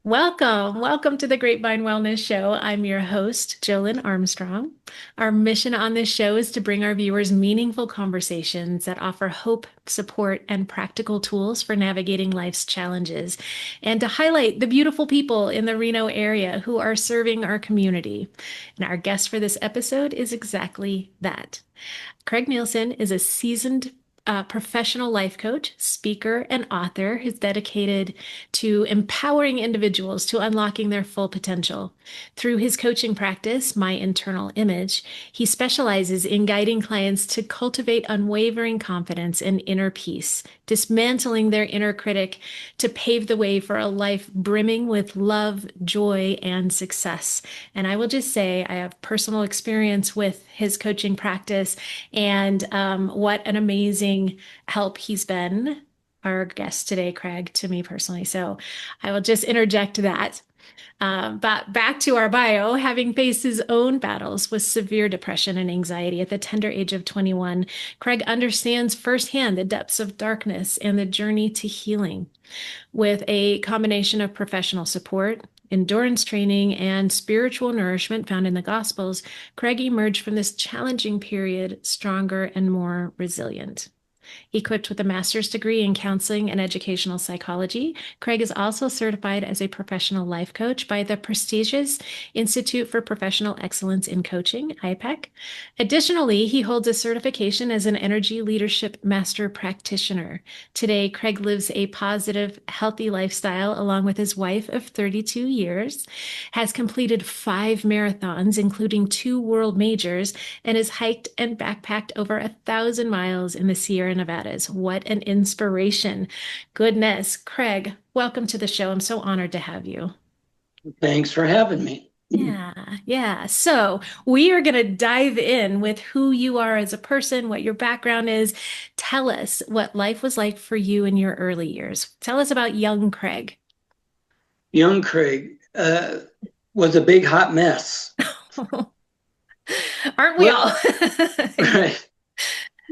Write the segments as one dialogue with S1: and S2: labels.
S1: Welcome to the Grapevine Wellness Show. I'm your host, Jolyn Armstrong. Our mission on this show is to bring our viewers meaningful conversations that offer hope, support, and practical tools for navigating life's challenges, and to highlight the beautiful people in the Reno area who are serving our community. And our guest for this episode is exactly that. Craig Nielson is a seasoned professional life coach, speaker, and author who's dedicated to empowering individuals to unlocking their full potential. Through his coaching practice, My Internal Image, he specializes in guiding clients to cultivate unwavering confidence and inner peace, dismantling their inner critic to pave the way for a life brimming with love, joy, and success. And I will just say, I have personal experience with his coaching practice and what an amazing help he's been, our guest today, Craig, to me personally. So I will just interject that. But back to our bio, having faced his own battles with severe depression and anxiety at the tender age of 21, Craig understands firsthand the depths of darkness and the journey to healing. With a combination of professional support, endurance training, and spiritual nourishment found in the Gospels, Craig emerged from this challenging period stronger and more resilient. Equipped with a master's degree in counseling and educational psychology, Craig is also certified as a professional life coach by the prestigious Institute for Professional Excellence in Coaching, IPEC. Additionally, he holds a certification as an energy leadership master practitioner. Today, Craig lives a positive, healthy lifestyle along with his wife of 32 years, has completed 5 marathons, including 2 world majors, and has hiked and backpacked over 1,000 miles in the Sierra Nevadas. What an inspiration. Goodness. Craig, welcome to the show. I'm so honored to have you.
S2: Thanks for having me.
S1: Yeah. So we are going to dive in with who you are as a person, what your background is. Tell us what life was like for you in your early years. Tell us about young Craig.
S2: Young Craig was a big hot mess.
S1: Aren't we all?
S2: Well, right.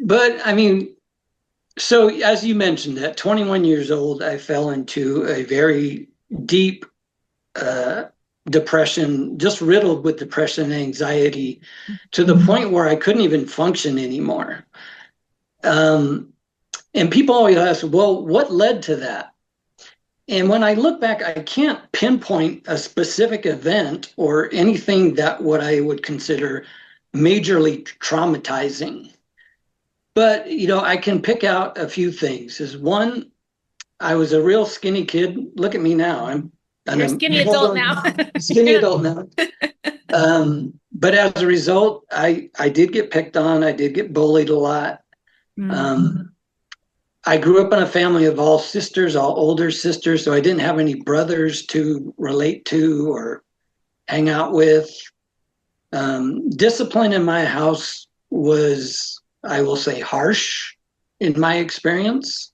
S2: But I mean, so as you mentioned, at 21 years old, I fell into a very deep uh, depression, just riddled with depression and anxiety to the point where I couldn't even function anymore. Um, and people always ask, well, what led to that? And when I look back, I can't pinpoint a specific event or anything that what I would consider majorly traumatizing. But I can pick out a few things. Is one, I was a real skinny kid. Look at me now. I'm
S1: You're a
S2: a
S1: skinny adult now.
S2: skinny
S1: Yeah.
S2: adult now. But as a result, I did get picked on. I did get bullied a lot.
S1: Mm.
S2: Um, I grew up in a family of all sisters, all older sisters, so I didn't have any brothers to relate to or hang out with. Discipline in my house was, I will say, harsh in my experience.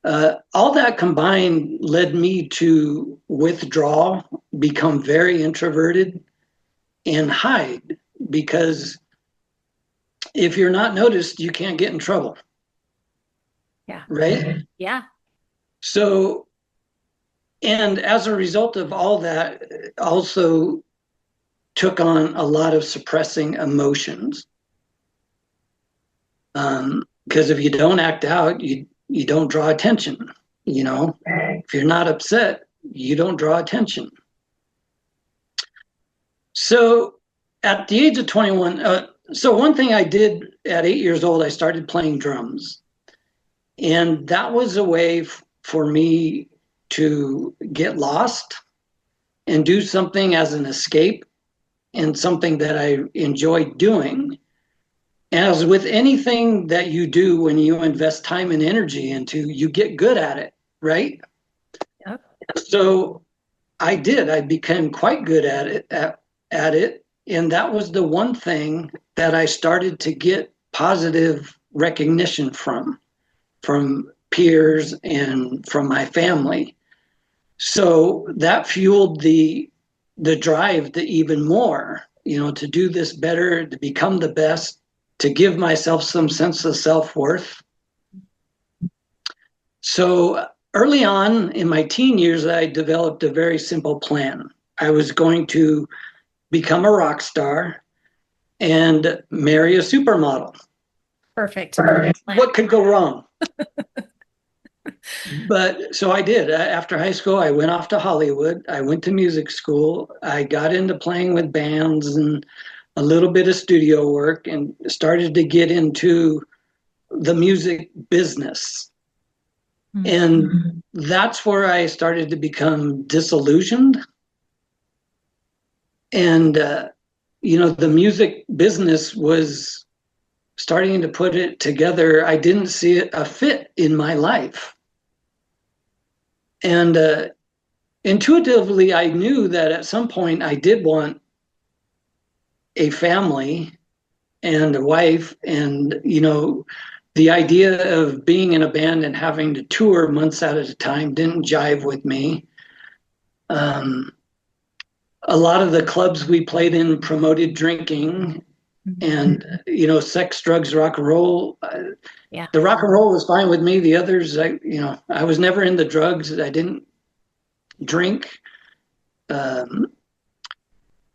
S2: All that combined led me to withdraw, become very introverted, and hide because if you're not noticed, you can't get in trouble,
S1: Yeah.
S2: right?
S1: Yeah.
S2: So, and as a result of all that, also took on a lot of suppressing emotions. Because if you don't act out, you don't draw attention. If you're not upset, you don't draw attention. So, at the age of 21, so one thing I did at 8 years old, I started playing drums, and that was a way for me to get lost and do something as an escape and something that I enjoyed doing. As with anything that you do when you invest time and energy into, you get good at it, right?
S1: Yep.
S2: So I did. I became quite good at it. And that was the one thing that I started to get positive recognition from peers and from my family. So that fueled the drive to even more, to do this better, to become the best, to give myself some sense of self-worth. So early on in my teen years, I developed a very simple plan. I was going to become a rock star and marry a supermodel.
S1: Perfect.
S2: What could go wrong? But so I did. After high school, I went off to Hollywood. I went to music school. I got into playing with bands and a little bit of studio work and started to get into the music business. And that's where I started to become disillusioned. And, the music business was starting to put it together. I didn't see a fit in my life. And intuitively, I knew that at some point I did want a family and a wife. And, the idea of being in a band and having to tour months at a time didn't jive with me. A lot of the clubs we played in promoted drinking and, sex, drugs, rock and roll.
S1: Yeah.
S2: The rock and roll was fine with me. The others, I was never in the drugs. I didn't drink. And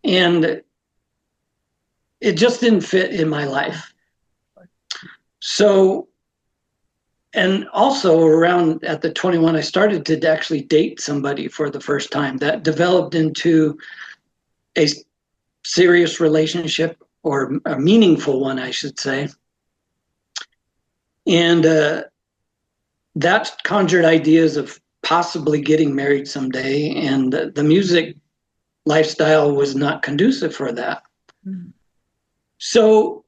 S2: it just didn't fit in my life. So, and also around at the 21, I started to actually date somebody for the first time. That developed into a serious relationship, or a meaningful one, I should say. And that conjured ideas of possibly getting married someday. And the music lifestyle was not conducive for that. Mm. So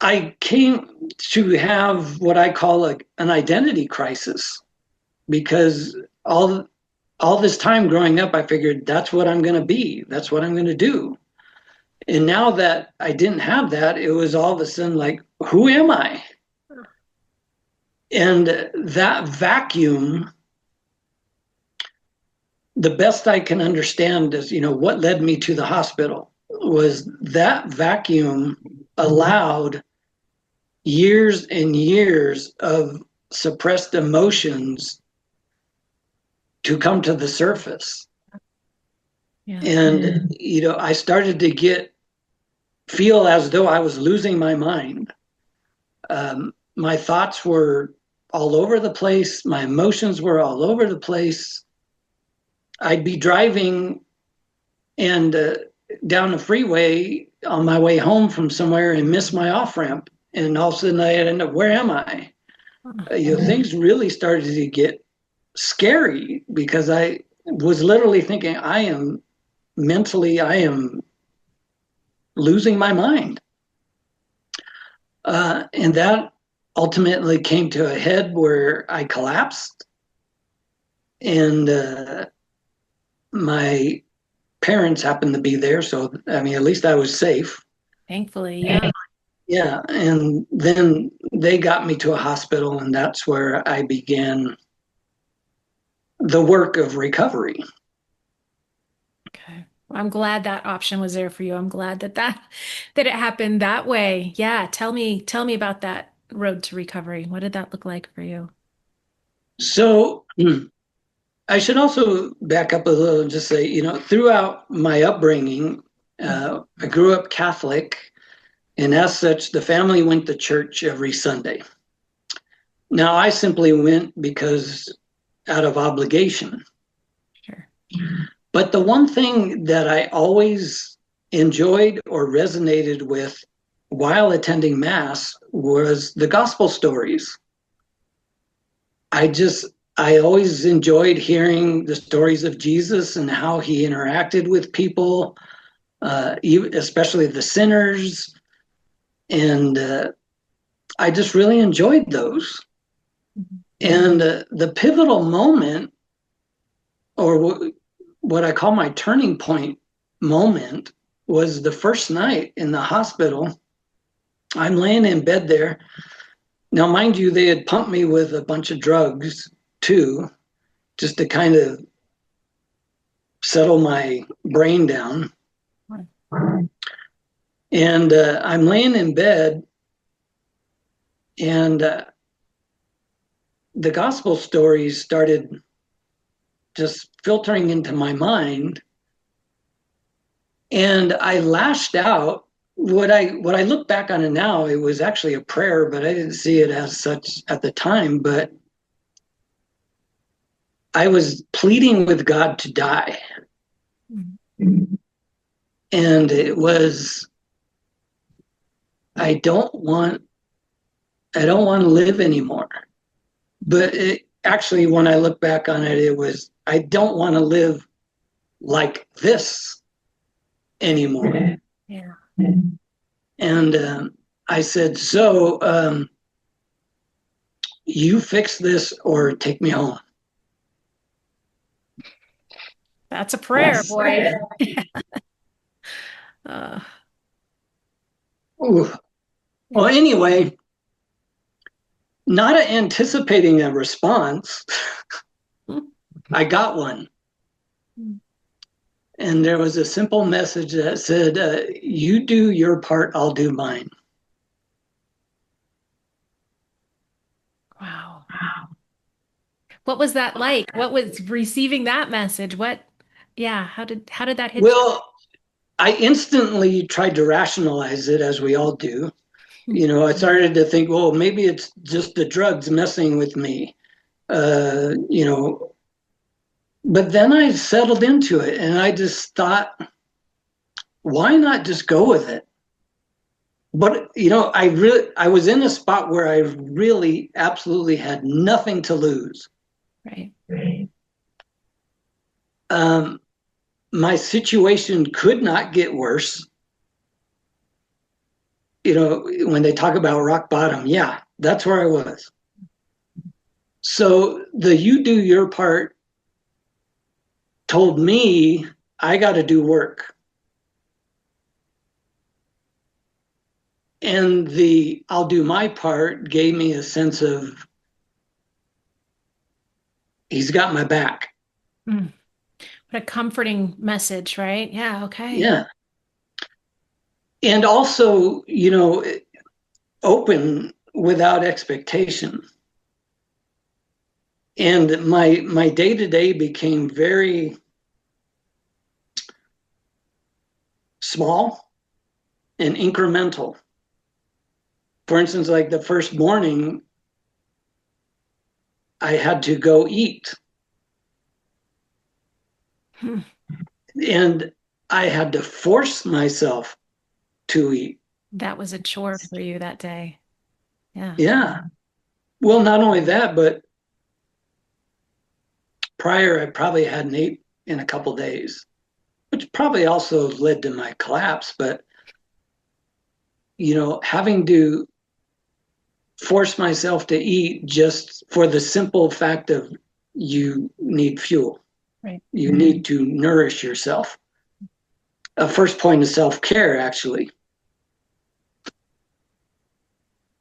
S2: I came to have what I call an identity crisis, because all this time growing up, I figured that's what I'm going to be. That's what I'm going to do. And now that I didn't have that, it was all of a sudden like, who am I? And that vacuum, the best I can understand is, what led me to the hospital was that vacuum allowed years and years of suppressed emotions to come to the surface. Yeah. And, I started to feel as though I was losing my mind. My thoughts were all over the place. My emotions were all over the place. I'd be driving and down the freeway on my way home from somewhere and miss my off ramp. And all of a sudden I'd end up, where am I? Things really started to get scary, because I was literally thinking, I am losing my mind. And that ultimately came to a head where I collapsed. And my parents happened to be there. So, at least I was safe.
S1: Thankfully, yeah.
S2: Yeah. And then they got me to a hospital, and that's where I began the work of recovery.
S1: Okay. I'm glad that option was there for you. I'm glad that it happened that way. Yeah. Tell me about that road to recovery. What did that look like for you?
S2: So I should also back up a little and just say, throughout my upbringing, I grew up Catholic, and as such, the family went to church every Sunday. Now, I simply went because out of obligation.
S1: Sure.
S2: But the one thing that I always enjoyed or resonated with while attending Mass was the gospel stories. I always enjoyed hearing the stories of Jesus and how he interacted with people, especially the sinners. And I just really enjoyed those. Mm-hmm. And the pivotal moment, or what I call my turning point moment, was the first night in the hospital. I'm laying in bed there. Now, mind you, they had pumped me with a bunch of drugs too, just to kind of settle my brain down. And I'm laying in bed, and the gospel stories started just filtering into my mind, and I lashed out. What I look back on it now, it was actually a prayer, but I didn't see it as such at the time. But I was pleading with God to die. Mm-hmm. And it was, I don't want to live anymore. But actually, when I look back on it, it was, I don't want to live like this anymore.
S1: Yeah.
S2: And I said, so you fix this or take me home.
S1: That's a prayer, boy. uh,
S2: Well, anyway, not anticipating a response, I got one. And there was a simple message that said, you do your part, I'll do mine.
S1: Wow. What was that like? What was receiving that message? How did that hit you?
S2: Well, I instantly tried to rationalize it, as we all do. I started to think, well, maybe it's just the drugs messing with me. But then I settled into it and I just thought, why not just go with it? But, I was in a spot where I really absolutely had nothing to lose.
S1: Right.
S2: My situation could not get worse. When they talk about rock bottom, yeah, that's where I was. So the you do your part told me I got to do work. And the I'll do my part gave me a sense of he's got my back.
S1: What a comforting message, right? Yeah, okay.
S2: Yeah. And also, open without expectation. And my day-to-day became very small and incremental. For instance, like the first morning, I had to go eat. And I had to force myself to eat.
S1: That was a chore for you that day. Yeah.
S2: Yeah. Well, not only that, but prior, I probably hadn't ate in a couple days, which probably also led to my collapse. But, having to force myself to eat just for the simple fact of you need fuel.
S1: Right.
S2: You need to nourish yourself. A first point of self-care, actually.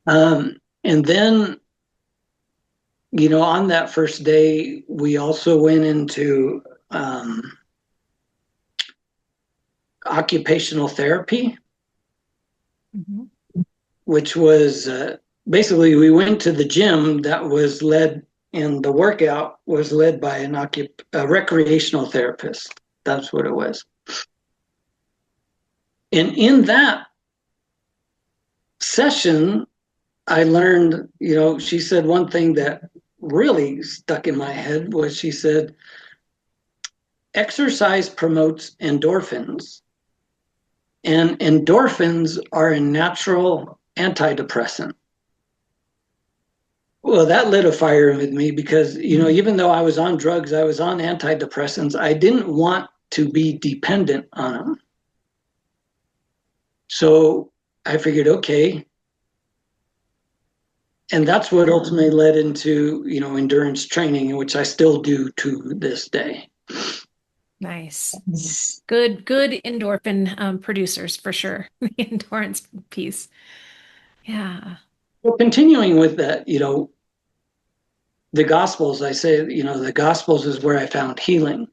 S2: And then, on that first day, we also went into occupational therapy, which was basically we went to the gym that was led, and the workout was led by a recreational therapist. That's what it was. And in that session, I learned, she said one thing that really stuck in my head was she said, exercise promotes endorphins. And endorphins are a natural antidepressant. Well, that lit a fire with me because, even though I was on drugs, I was on antidepressants, I didn't want to be dependent on them. So I figured, okay. And that's what ultimately led into, endurance training, which I still do to this day.
S1: Nice. Good endorphin producers for sure. The endurance piece. Yeah.
S2: Well, continuing with that, the Gospels, I say, the Gospels is where I found healing.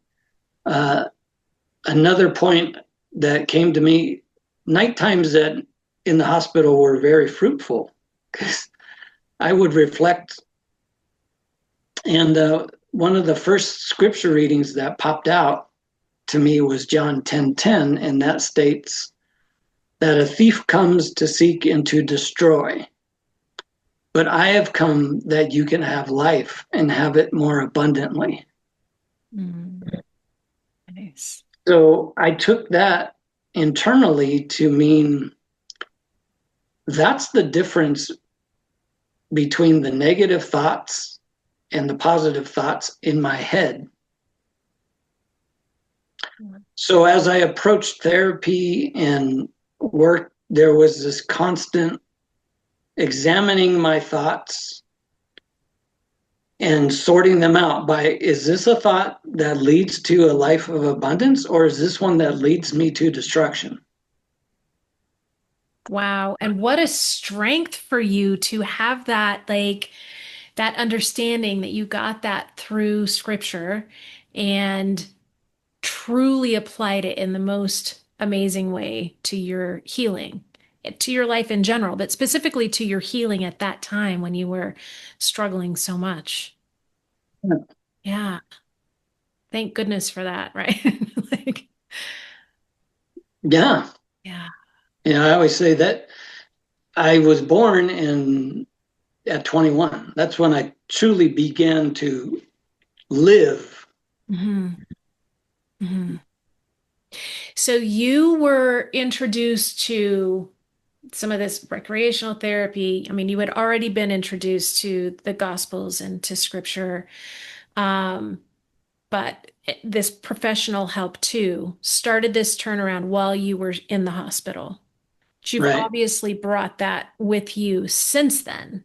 S2: Another point that came to me, night times in the hospital were very fruitful because I would reflect And one of the first scripture readings that popped out to me was John 10:10, and that states that a thief comes to seek and to destroy. But I have come that you can have life and have it more abundantly.
S1: Mm, nice.
S2: So I took that internally to mean that's the difference between the negative thoughts and the positive thoughts in my head. So as I approached therapy and work, there was this constant examining my thoughts and sorting them out by, is this a thought that leads to a life of abundance, or is this one that leads me to destruction?
S1: Wow. And what a strength for you to have that, like, that understanding that you got that through scripture and truly applied it in the most amazing way to your healing, to your life in general, but specifically to your healing at that time when you were struggling so much. Yeah. Thank goodness for that, right? Like,
S2: Yeah.
S1: yeah.
S2: Yeah, I always say that I was born in at 21. That's when I truly began to live.
S1: Hmm. Hmm. So you were introduced to some of this recreational therapy. I mean, you had already been introduced to the Gospels and to Scripture, um, but this professional help too started this turnaround while you were in the hospital. But you've
S2: Right.
S1: obviously brought that with you since then.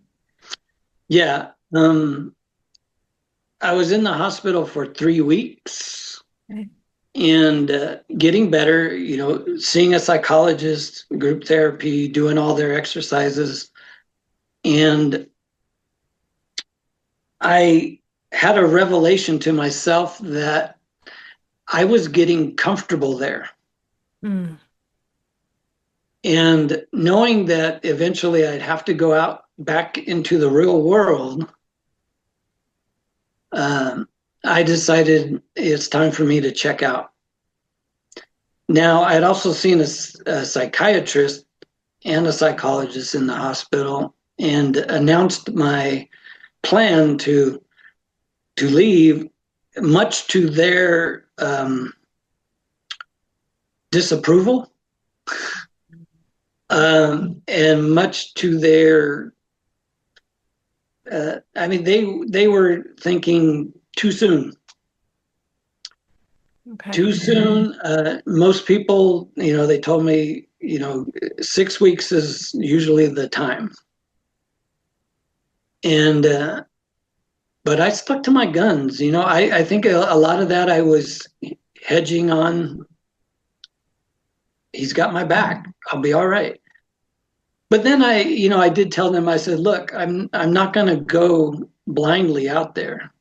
S2: Yeah. I was in the hospital for 3 weeks
S1: Okay.
S2: and getting better, seeing a psychologist, group therapy, doing all their exercises. And I had a revelation to myself that I was getting comfortable there.
S1: Mm,
S2: And knowing that eventually I'd have to go out back into the real world, um, I decided it's time for me to check out. Now, I'd also seen a psychiatrist and a psychologist in the hospital and announced my plan to leave, much to their disapproval, and much to their I mean, they were thinking too soon.
S1: okay.
S2: Too soon. Most people, they told me, 6 weeks is usually the time. And but I stuck to my guns. I think a lot of that I was hedging on. He's got my back. I'll be all right. But then I did tell them. I said, look, I'm not going to go blindly out there.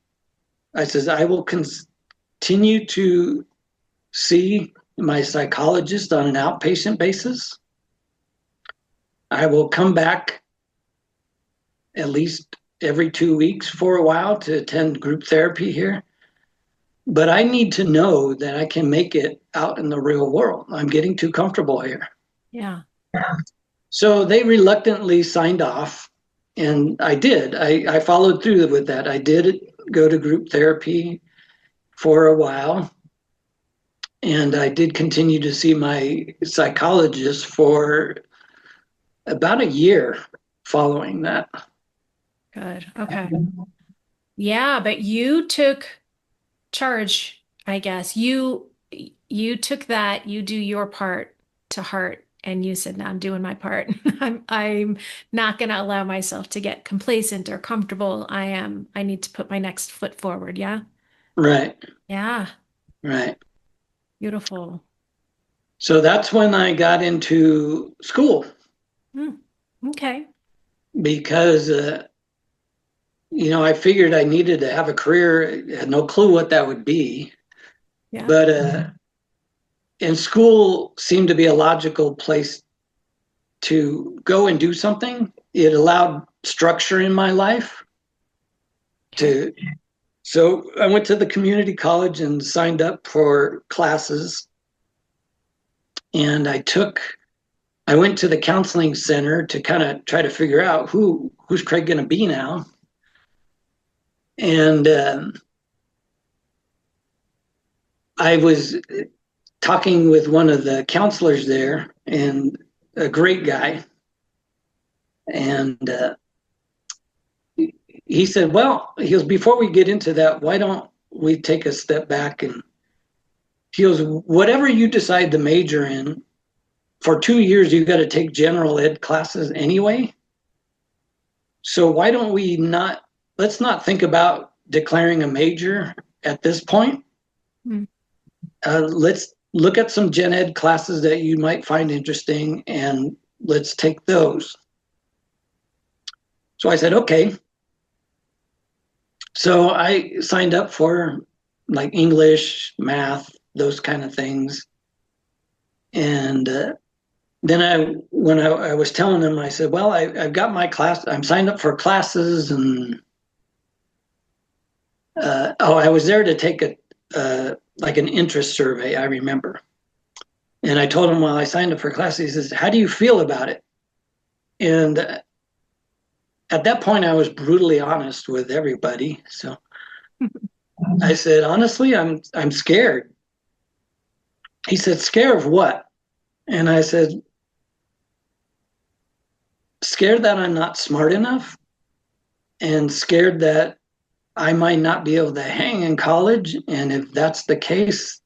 S2: I says I will continue to see my psychologist on an outpatient basis. I will come back at least every 2 weeks for a while to attend group therapy here. But I need to know that I can make it out in the real world. I'm getting too comfortable here.
S1: Yeah.
S2: So they reluctantly signed off, and I did. I followed through with that. I did go to group therapy for a while, and I did continue to see my psychologist for about a year following that.
S1: Good. Okay. Yeah, but you took charge, I guess. You took that, you do your part to heart, and you said, "No, I'm doing my part. I'm not going to allow myself to get complacent or comfortable. I need to put my next foot forward." Yeah.
S2: Right,
S1: Yeah.
S2: right.
S1: Beautiful.
S2: So that's when I got into school
S1: Hmm. Okay.
S2: because, I figured I needed to have a career. I had no clue what that would be.
S1: Yeah.
S2: But and school seemed to be a logical place to go and do something. It allowed structure in my life
S1: Okay.
S2: to So I went to the community college and signed up for classes. And I went to the counseling center to kind of try to figure out who's Craig going to be now. And I was talking with one of the counselors there, and a great guy. And he said, well, he goes, before we get into that, why don't we take a step back? And he goes, whatever you decide to major in, for 2 years, you've got to take general ed classes anyway. So why don't let's not think about declaring a major at this point. Mm. Let's look at some gen ed classes that you might find interesting, and let's take those. So I said, okay. So I signed up for like English, math, those kind of things. And then when I was telling them, I said, well, I've got my class, I'm signed up for classes. And I was there to take like an interest survey, I remember. And I told him, well, I signed up for classes. He says, how do you feel about it? And at that point, I was brutally honest with everybody. So I said, honestly, I'm scared. He said, scared of what? And I said, scared that I'm not smart enough, and scared that I might not be able to hang in college. And if that's the case,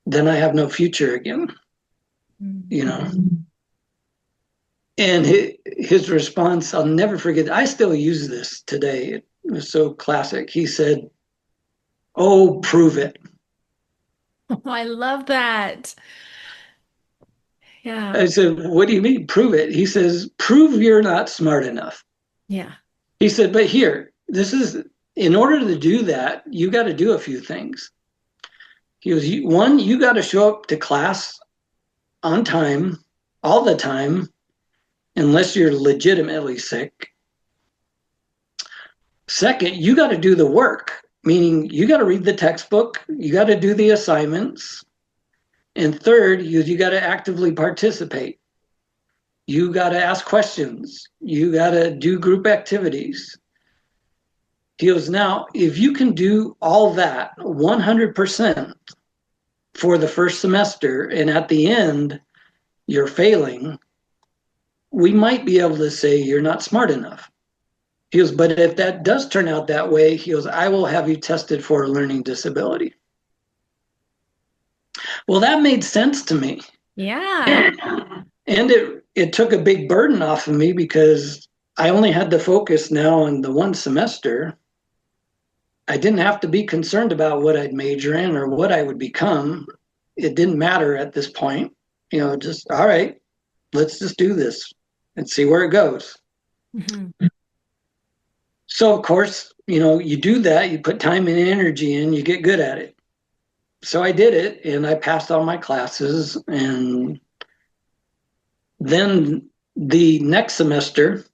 S2: then I have no future again, you know. And his response, I'll never forget, I still use this today. It was so classic. He said, oh, prove it.
S1: Oh, I love that. Yeah.
S2: I said, what do you mean, prove it? He says, prove you're not smart enough.
S1: Yeah.
S2: He said, but here, in order to do that, you got to do a few things. He goes, one, you got to show up to class on time, all the time, unless you're legitimately sick. Second, you got to do the work, meaning you got to read the textbook, you got to do the assignments. And third, you got to actively participate. You got to ask questions. You got to do group activities. He goes, now, if you can do all that 100% for the first semester, and at the end, you're failing, we might be able to say you're not smart enough. He goes, but if that does turn out that way, he goes, I will have you tested for a learning disability. Well, that made sense to me.
S1: Yeah.
S2: And it took a big burden off of me, because I only had to focus now on the one semester. I didn't have to be concerned about what I'd major in or what I would become. It didn't matter at this point. Just, all right, let's just do this and see where it goes. Mm-hmm. So, of course, you do that, you put time and energy in, you get good at it. So I did it, and I passed all my classes. And then the next semester,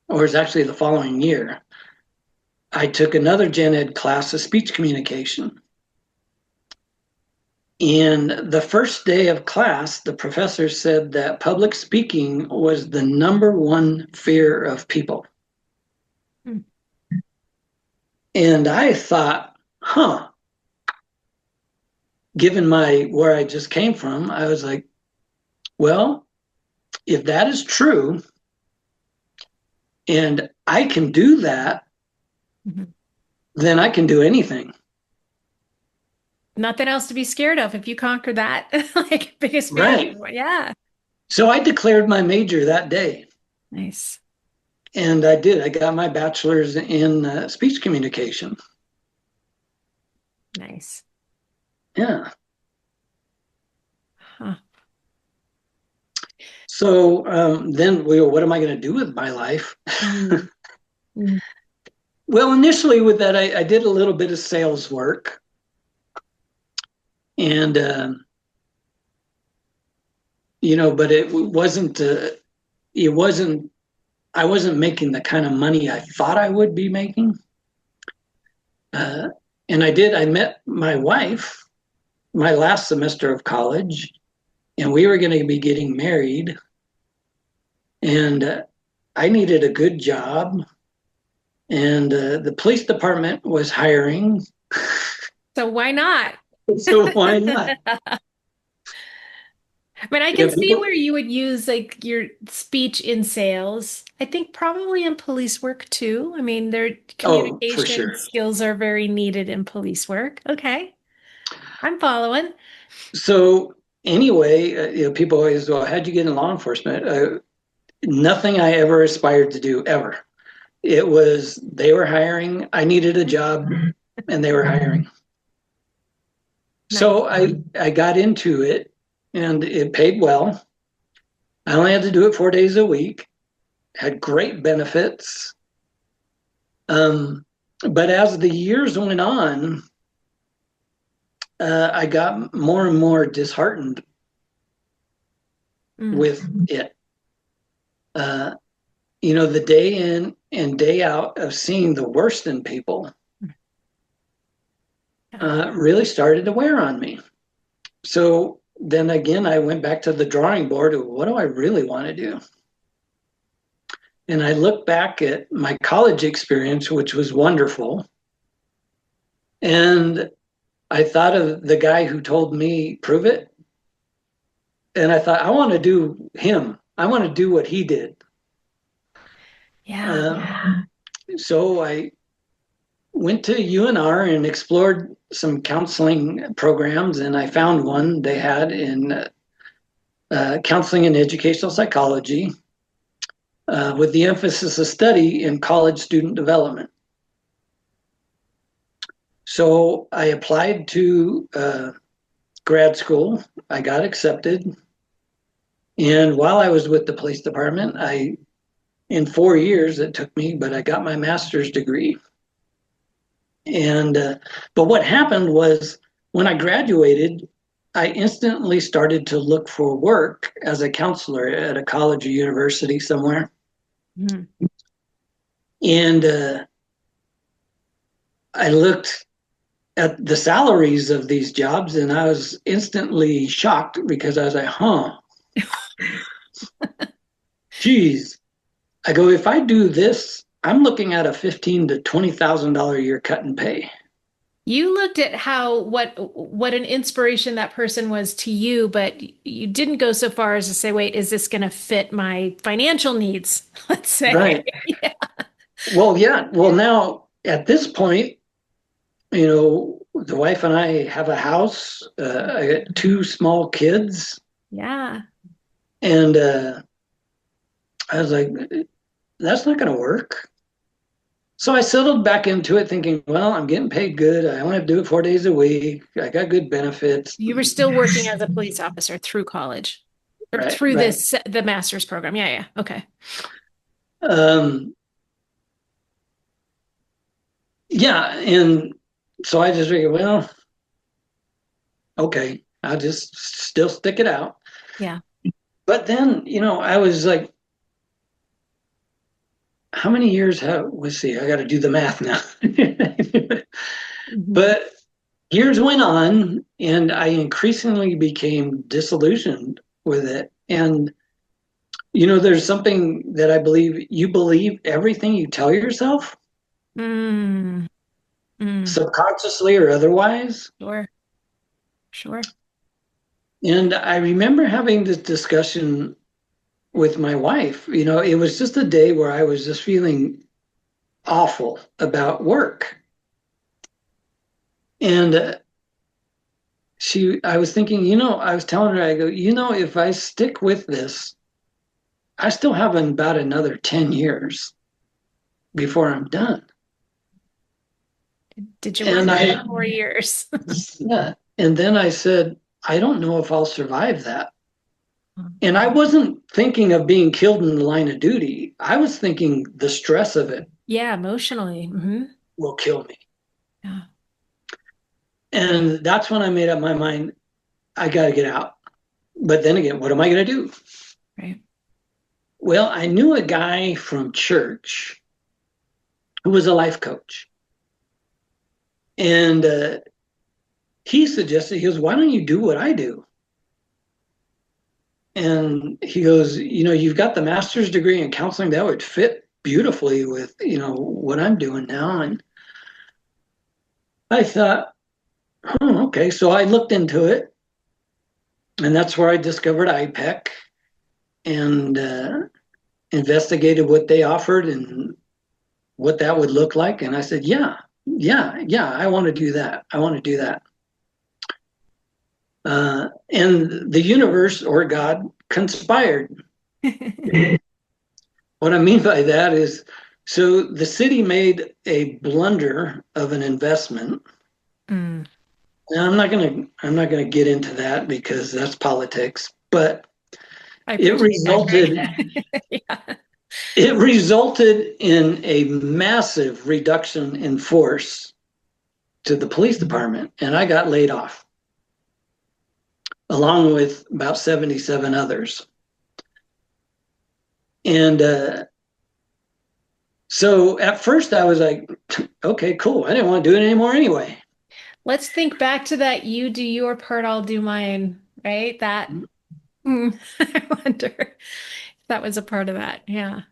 S2: or it's actually the following year, I took another gen ed class of speech communication. And the first day of class, the professor said that public speaking was the #1 fear of people. Hmm. And I thought, given where I just came from, I was like, well, if that is true, and I can do that, mm-hmm. then I can do anything.
S1: Nothing else to be scared of if you conquer that, like, biggest fear.
S2: Right.
S1: Yeah.
S2: So I declared my major that day.
S1: Nice.
S2: And I did. I got my bachelor's in speech communication.
S1: Nice.
S2: Yeah.
S1: Huh.
S2: So then what am I going to do with my life? Mm-hmm. Well, initially with that, I did a little bit of sales work. And, but I wasn't making the kind of money I thought I would be making. Uh, and I met my wife my last semester of college, and we were going to be getting married. And I needed a good job, and the police department was hiring.
S1: So why not?
S2: So why not?
S1: I mean, I
S2: You
S1: can
S2: know,
S1: see
S2: people,
S1: where you would use like your speech in sales. I think probably in police work too. I mean, their
S2: oh, for
S1: communication
S2: sure.
S1: skills are very needed in police work. Okay, I'm following.
S2: So anyway, people always, well, how'd you get in law enforcement? Nothing I ever aspired to do ever. It was they were hiring, I needed a job, and they were hiring.
S1: Nice.
S2: So I got into it, and it paid well. I only had to do it 4 days a week. Had great benefits. Um, but as the years went on, I got more and more disheartened
S1: Mm.
S2: with it. Uh, the day in and day out of seeing the worst in people
S1: Yeah.
S2: really started to wear on me. So then again, I went back to the drawing board of what do I really want to do? And I look back at my college experience, which was wonderful. And I thought of the guy who told me, prove it. And I thought, I want to do him. I want to do what he did.
S1: Yeah.
S2: So I went to UNR and explored some counseling programs, and I found one they had in counseling and educational psychology with the emphasis of study in college student development. So I applied to grad school. I got accepted. And while I was with the police department, in 4 years it took me, but I got my master's degree. And but what happened was when I graduated, I instantly started to look for work as a counselor at a college or university somewhere.
S1: Mhm.
S2: And I looked at the salaries of these jobs and I was instantly shocked because I was like, geez. I go, if I do this, I'm looking at a $15,000 to $20,000 a year cut in pay.
S1: You looked at how what an inspiration that person was to you, but you didn't go so far as to say, wait, is this going to fit my financial needs? Let's say.
S2: Right. Well, yeah. Well, now at this point, the wife and I have a house. I got two small kids,
S1: Yeah.
S2: and I was like, that's not going to work. So I settled back into it, thinking, well, I'm getting paid good. I only have to do it 4 days a week. I got good benefits.
S1: You were still working as a police officer through college or
S2: Right,
S1: through
S2: right.
S1: the master's program. Yeah, yeah. Okay.
S2: Um, yeah, and so I just figured, well, okay, I'll just still stick it out.
S1: Yeah.
S2: But then, I was like, how many years have, let's see, I got to do the math now.
S1: Mhm.
S2: But years went on, and I increasingly became disillusioned with it. And, there's something that I believe you believe everything you tell yourself,
S1: Mm, mm.
S2: subconsciously or otherwise.
S1: Sure. Sure.
S2: And I remember having this discussion with my wife. It was just a day where I was just feeling awful about work. And I was thinking, I was telling her, I go, if I stick with this, I still have about another 10 years before I'm done.
S1: Did you work
S2: And
S1: for 4 years?
S2: yeah. And then I said, I don't know if I'll survive that. And I wasn't thinking of being killed in the line of duty. I was thinking the stress of it
S1: Yeah, emotionally. Hmm.
S2: will kill me.
S1: Yeah.
S2: And that's when I made up my mind, I got to get out. But then again, what am I going to do?
S1: Right.
S2: Well, I knew a guy from church who was a life coach. And he suggested, he goes, why don't you do what I do? And he goes, you've got the master's degree in counseling, that would fit beautifully with, what I'm doing now. And I thought, oh, okay. So I looked into it, and that's where I discovered IPEC and investigated what they offered and what that would look like. And I said, yeah, I want to do that. I want to do that. And the universe or God conspired. What I mean by that is, so the city made a blunder of an investment.
S1: Mm.
S2: Now, I'm not gonna get into that because that's politics, but
S1: I
S2: it
S1: appreciate
S2: resulted
S1: that. Yeah.
S2: it resulted in a massive reduction in force to the police department, and I got laid off along with about 77 others. And so at first I was like, okay, cool. I didn't want to do it anymore anyway.
S1: Let's think back to that. You do your part, I'll do mine, right? That, I wonder if that was a part of that. Yeah.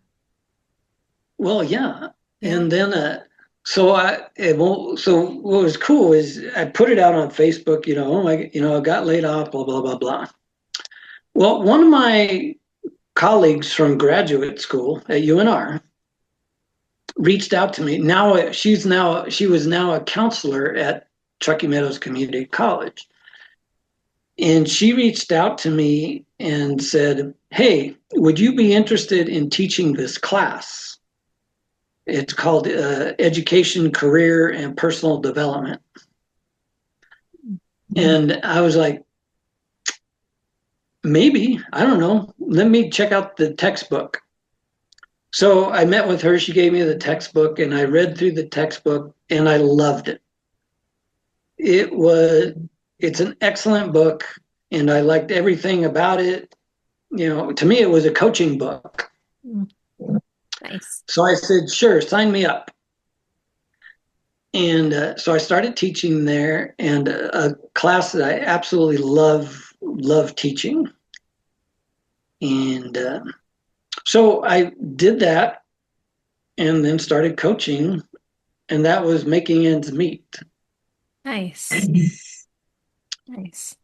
S2: Well, yeah.
S1: Yeah.
S2: And then, so what was cool is I put it out on Facebook, oh my, I got laid off, blah, blah, blah, blah. Well, one of my colleagues from graduate school at UNR reached out to me. She was now a counselor at Truckee Meadows Community College. And she reached out to me and said, hey, would you be interested in teaching this class? It's called Education, Career, and Personal Development. And I was like, maybe, I don't know. Let me check out the textbook. So I met with her. She gave me the textbook, and I read through the textbook, and I loved it. It's an excellent book, and I liked everything about it. To me, it was a coaching book.
S1: Nice.
S2: So I said, sure, sign me up. And so I started teaching there, and a class that I absolutely love teaching. And so I did that and then started coaching, and that was making ends meet.
S1: Nice. Nice.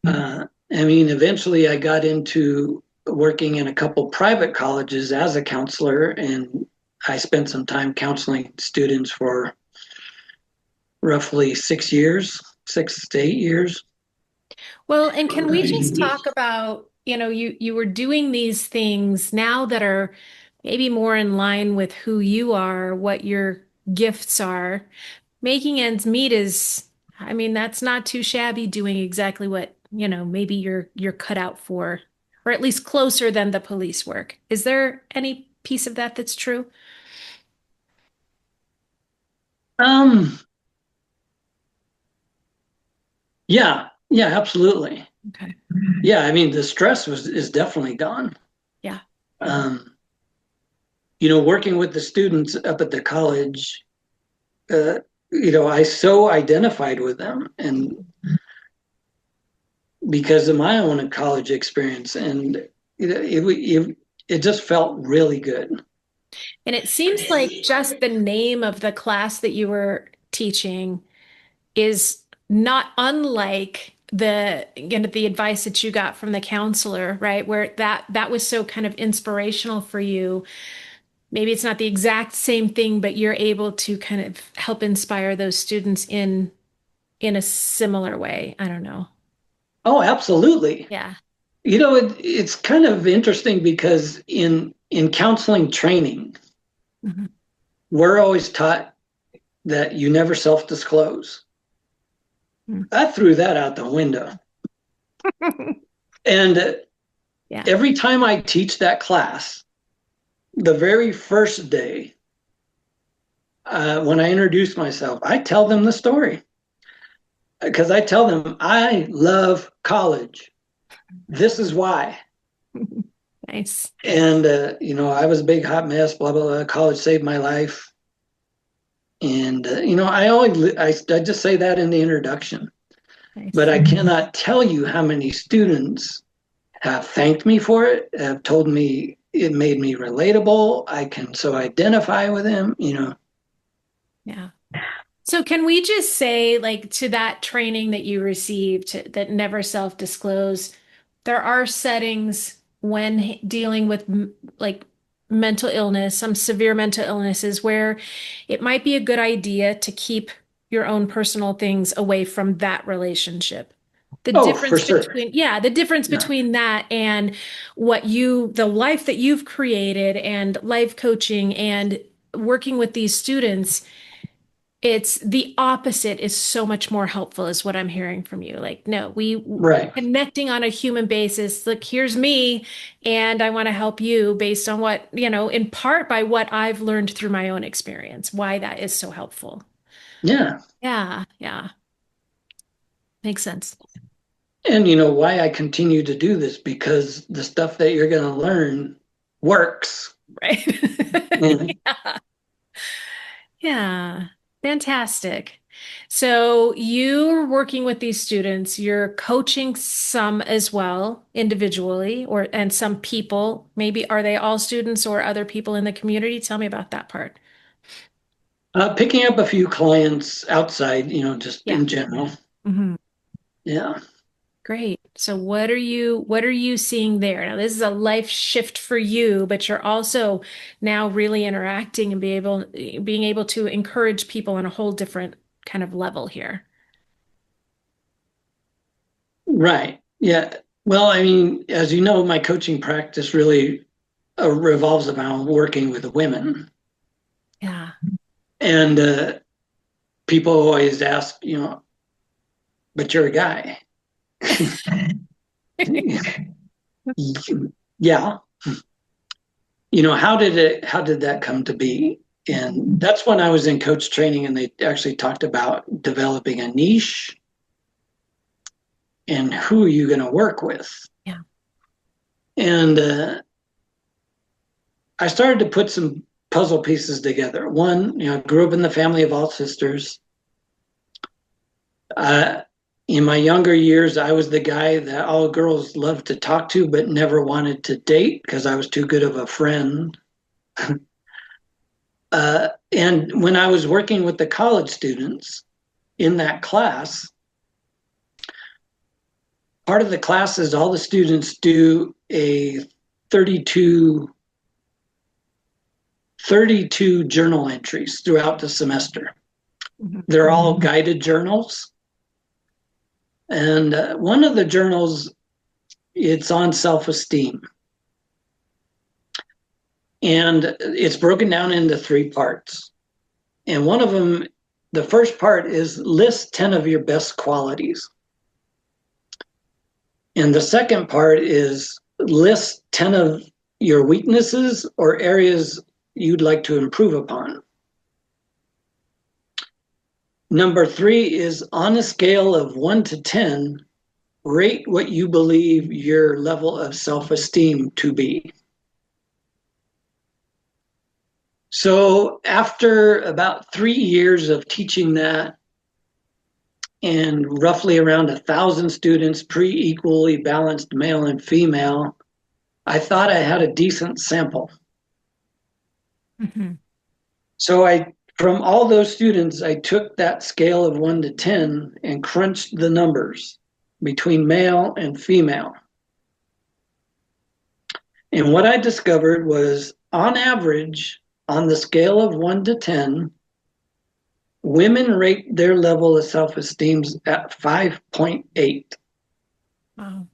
S2: Eventually I got into working in a couple private colleges as a counselor, and I spent some time counseling students for roughly 6 to 8 years.
S1: Well, and can we just talk about, you were doing these things now that are maybe more in line with who you are, what your gifts are. Making ends meet is, I mean, that's not too shabby doing exactly what, maybe you're cut out for, or at least closer than the police work. Is there any piece of that that's true?
S2: Um, yeah, absolutely.
S1: Okay.
S2: Yeah, the stress is definitely gone.
S1: Yeah.
S2: Um, working with the students up at the college, I so identified with them, and because of my own college experience, and it just felt really good.
S1: And it seems like just the name of the class that you were teaching is not unlike the advice that you got from the counselor, right? Where that was so kind of inspirational for you. Maybe it's not the exact same thing, but you're able to kind of help inspire those students in a similar way. I don't know.
S2: Oh, absolutely.
S1: Yeah.
S2: It's kind of interesting because in counseling training,
S1: Mhm.
S2: we're always taught that you never self-disclose.
S1: Mm.
S2: I threw that out the window. And
S1: Yeah.
S2: every time I teach that class, the very first day, when I introduce myself, I tell them the story. Because I tell them, I love college. This is why.
S1: Nice.
S2: And, I was a big hot mess, blah, blah, blah. College saved my life. And, I just say that in the introduction, but
S1: Nice.
S2: I cannot tell you how many students have thanked me for it, have told me it made me relatable. I can so identify with them.
S1: Yeah. So can we just say, like, to that training that you received that never self-disclose, there are settings when dealing with like mental illness, some severe mental illnesses, where it might be a good idea to keep your own personal things away from that relationship. The
S2: Oh, for
S1: difference
S2: sure.
S1: between, yeah, the difference
S2: Yeah.
S1: between that and the life that you've created and life coaching and working with these students, it's the opposite is so much more helpful is what I'm hearing from you. Like, no, we
S2: Right.
S1: connecting on a human basis. Like, here's me, and I want to help you based on what, in part by what I've learned through my own experience, why that is so helpful.
S2: Yeah.
S1: Yeah, yeah. Makes sense.
S2: And why I continue to do this, because the stuff that you're going to learn works.
S1: Right.
S2: And
S1: Yeah. Yeah. Fantastic. So you're working with these students, you're coaching some as well individually and some people. Maybe are they all students or other people in the community? Tell me about that part.
S2: picking up a few clients outside, just
S1: Yeah.
S2: in general.
S1: Hmm.
S2: Yeah.
S1: Great. So what are you seeing there? Now this is a life shift for you, but you're also now really interacting and being able to encourage people on a whole different kind of level here.
S2: Right. Yeah. Well, I mean, as you know, my coaching practice really revolves around working with women.
S1: Yeah.
S2: And people always ask, but you're a guy. Yeah. How did that come to be? And that's when I was in coach training, and they actually talked about developing a niche and who are you going to work with.
S1: Yeah.
S2: And I started to put some puzzle pieces together. One, I grew up in the family of all sisters. Uh, in my younger years, I was the guy that all girls loved to talk to, but never wanted to date because I was too good of a friend. And when I was working with the college students in that class, part of the class is all the students do a 32 journal entries throughout the semester.
S1: Mhm.
S2: They're all guided journals. And one of the journals, it's on self-esteem. And it's broken down into 3 parts. And one of them, the first part is list 10 of your best qualities. And the second part is list 10 of your weaknesses or areas you'd like to improve upon. Number 3 is on a scale of 1 to 10, rate what you believe your level of self-esteem to be. So after about 3 years of teaching that, and roughly around 1,000 students, pre-equally balanced male and female, I thought I had a decent sample.
S1: Mhm.
S2: So from all those students, I took that scale of 1 to 10 and crunched the numbers between male and female. And what I discovered was, on average, on the scale of 1 to 10, women rate their level of self-esteem at 5.8.
S1: Wow.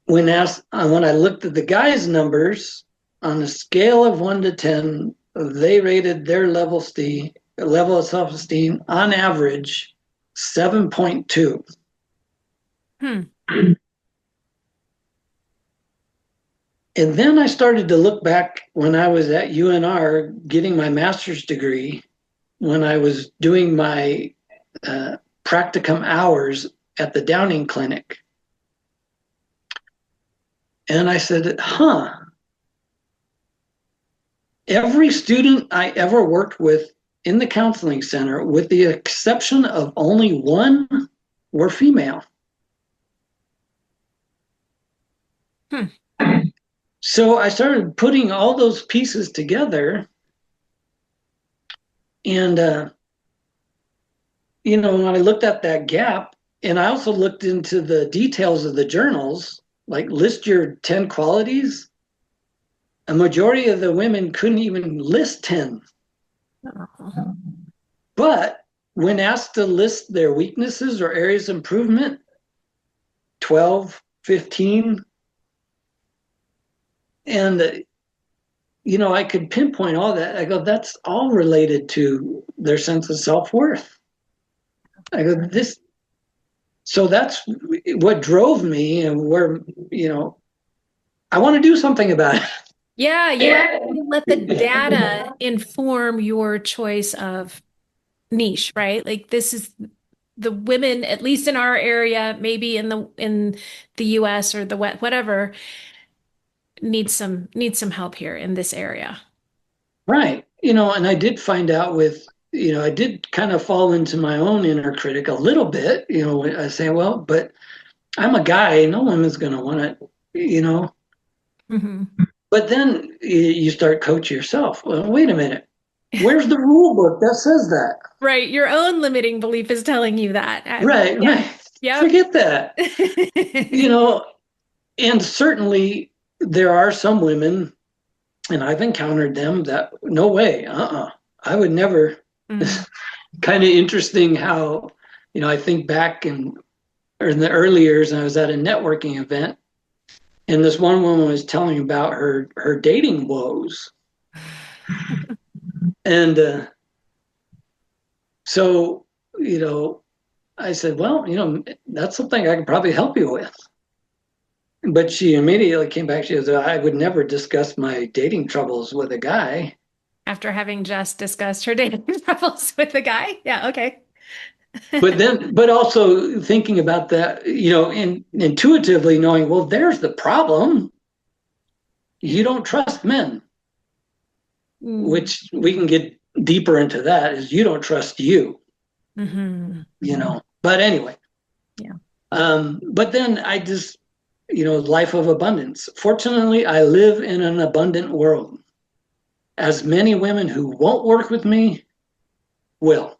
S2: When I looked at the guys' numbers, on a scale of 1 to 10, they rated their level of self-esteem on average 7.2.
S1: Hmm.
S2: And then I started to look back when I was at UNR getting my master's degree, when I was doing my practicum hours at the Downing Clinic. And I said, every student I ever worked with in the counseling center, with the exception of only one, were female.
S1: Hmm.
S2: So I started putting all those pieces together, and when I looked at that gap, and I also looked into the details of the journals, like list your 10 qualities. A majority of the women couldn't even list 10.
S1: Oh.
S2: But when asked to list their weaknesses or areas of improvement, 12, 15. And, I could pinpoint all that. I go, that's all related to their sense of self-worth. I go, so that's what drove me, and where, I want to do something about it.
S1: Yeah, you actually let the data inform your choice of niche, right? Like this is the women, at least in our area, maybe in the US or the whatever, need some help here in this area.
S2: Right. And I did find out I did kind of fall into my own inner critic a little bit, I say, well, but I'm a guy, no woman's going to want it.
S1: Hmm.
S2: But then you start coach yourself. Well, wait a minute. Where's the rule book that says that?
S1: Right, your own limiting belief is telling you that.
S2: Right,
S1: Yeah.
S2: right.
S1: Yep.
S2: Forget that. You know, and certainly there are some women, and I've encountered them, that no way, I would never.
S1: Mm.
S2: Kind of interesting how, I think back in the early years, I was at a networking event, and this one woman was telling about her dating woes. And so, I said, well, that's something I could probably help you with. But she immediately came back. She goes, I would never discuss my dating troubles with a guy.
S1: After having just discussed her dating troubles with the guy. Yeah, okay.
S2: But also thinking about that, intuitively knowing, well, there's the problem. You don't trust men,
S1: Mm.
S2: which we can get deeper into that, is you don't trust you,
S1: Hmm.
S2: But anyway,
S1: Yeah.
S2: but then I just, life of abundance. Fortunately, I live in an abundant world. As many women who won't work with me will.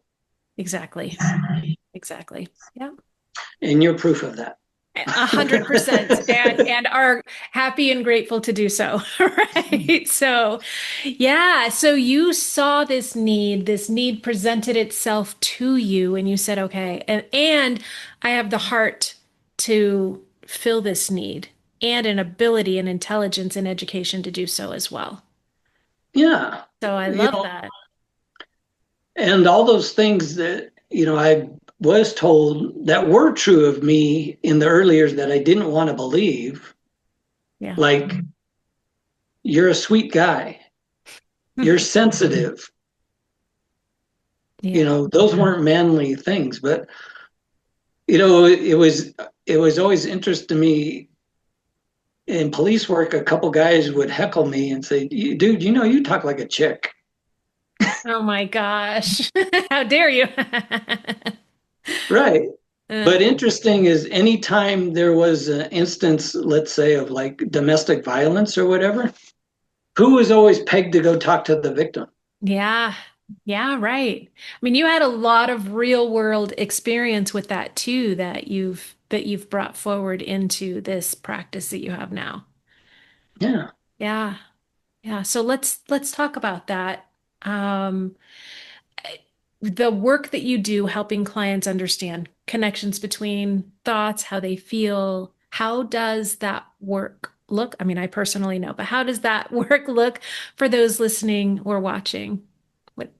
S1: Exactly. Exactly. Yeah.
S2: And you're proof of that.
S1: 100% and are happy and grateful to do so. Right. So yeah. So you saw this need presented itself to you and you said, okay, and I have the heart to fill this need and an ability and intelligence and education to do so as well.
S2: Yeah.
S1: So I
S2: You
S1: love
S2: know,
S1: that.
S2: and all those things that, I was told that were true of me in the early years that I didn't want to believe,
S1: Yeah.
S2: like, you're a sweet guy, you're sensitive.
S1: Yeah.
S2: Those weren't manly things, but it was always interesting to me in police work. A couple guys would heckle me and say, dude, you talk like a chick.
S1: Oh my gosh. How dare you?
S2: Right. But
S1: Uh,
S2: interesting is anytime there was an instance, let's say, of like domestic violence or whatever, who was always pegged to go talk to the victim?
S1: yeah. Yeah, right. I mean, you had a lot of real world experience with that too that you've brought forward into this practice that you have now.
S2: Yeah.
S1: Yeah. Yeah. So let's talk about that. Um, the work that you do helping clients understand connections between thoughts, how they feel, how does that work look? I mean, I personally know, but how does that work look for those listening or watching? What?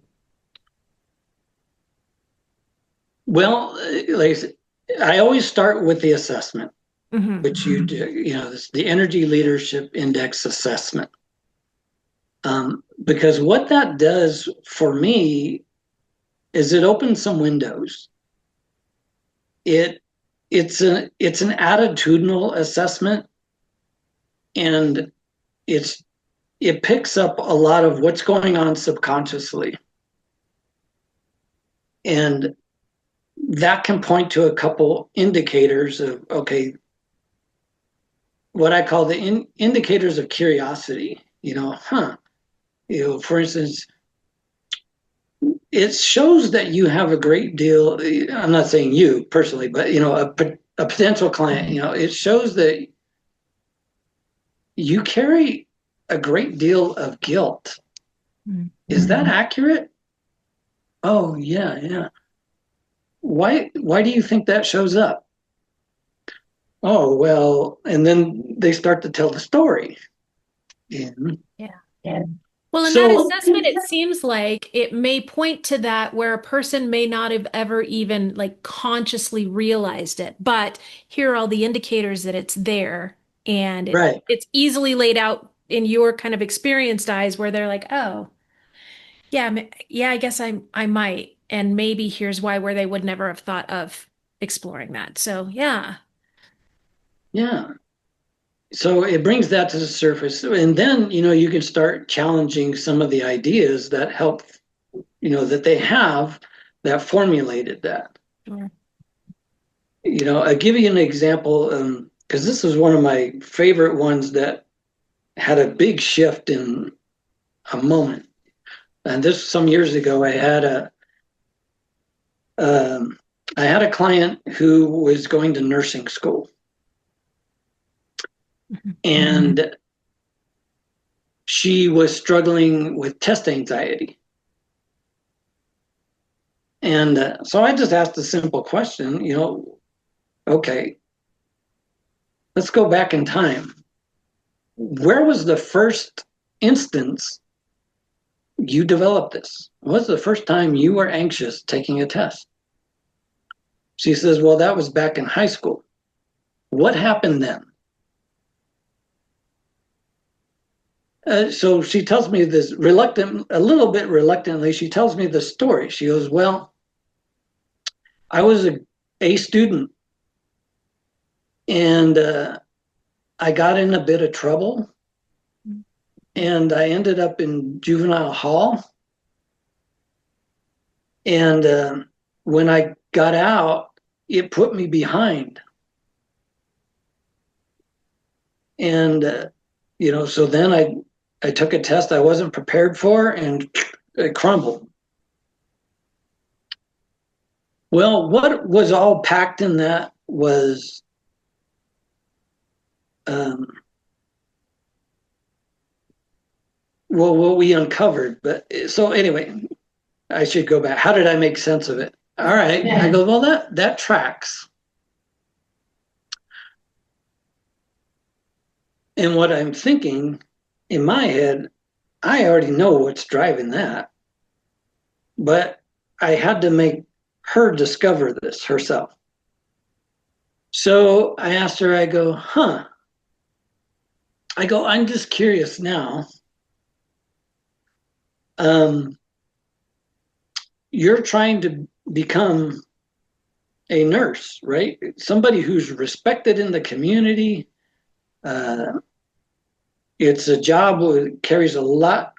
S2: Well, like I said, I always start with the assessment,
S1: Hmm.
S2: which you do, this, the Energy Leadership Index assessment. Because what that does for me is it opens some windows. It it's an attitudinal assessment, and it's it picks up a lot of what's going on subconsciously. And that can point to a couple indicators of, okay, what I call the indicators of curiosity. For instance, it shows that you have a great deal. I'm not saying you personally, but a potential client. It shows that you carry a great deal of guilt. Mm-hmm. Is that accurate? Oh yeah. Why do you think that shows up? Oh well, and then they start to tell the story.
S1: Yeah. Well, in that assessment, it seems like it may point to that where a person may not have ever even like consciously realized it, but here are all the indicators that it's there, and it's easily laid out in your kind of experienced eyes where they're like, oh, yeah, I guess I might, and maybe here's why, where they would never have thought of exploring that. So yeah.
S2: So it brings that to the surface, and then you can start challenging some of the ideas that help, that they have that formulated that. Sure. I'll give you an example, because this is one of my favorite ones that had a big shift in a moment. And this some years ago, I had a client who was going to nursing school. And she was struggling with test anxiety. And so I just asked a simple question, okay, let's go back in time. Where was the first instance you developed this? What was the first time you were anxious taking a test? She says, well, that was back in high school. What happened then? So she tells me this a little bit reluctantly, she tells me the story. She goes, well, I was a student, and I got in a bit of trouble, and I ended up in juvenile hall. And when I got out, it put me behind. And, so then I took a test I wasn't prepared for, and it crumbled. Well, what was all packed in that was what we uncovered. But so anyway, I should go back. How did I make sense of it? All right. Yeah. I go, well, that tracks. And what I'm thinking in my head, I already know what's driving that. But I had to make her discover this herself. So I asked her, I go, I'm just curious now. You're trying to become a nurse, right? Somebody who's respected in the community. It's a job that carries a lot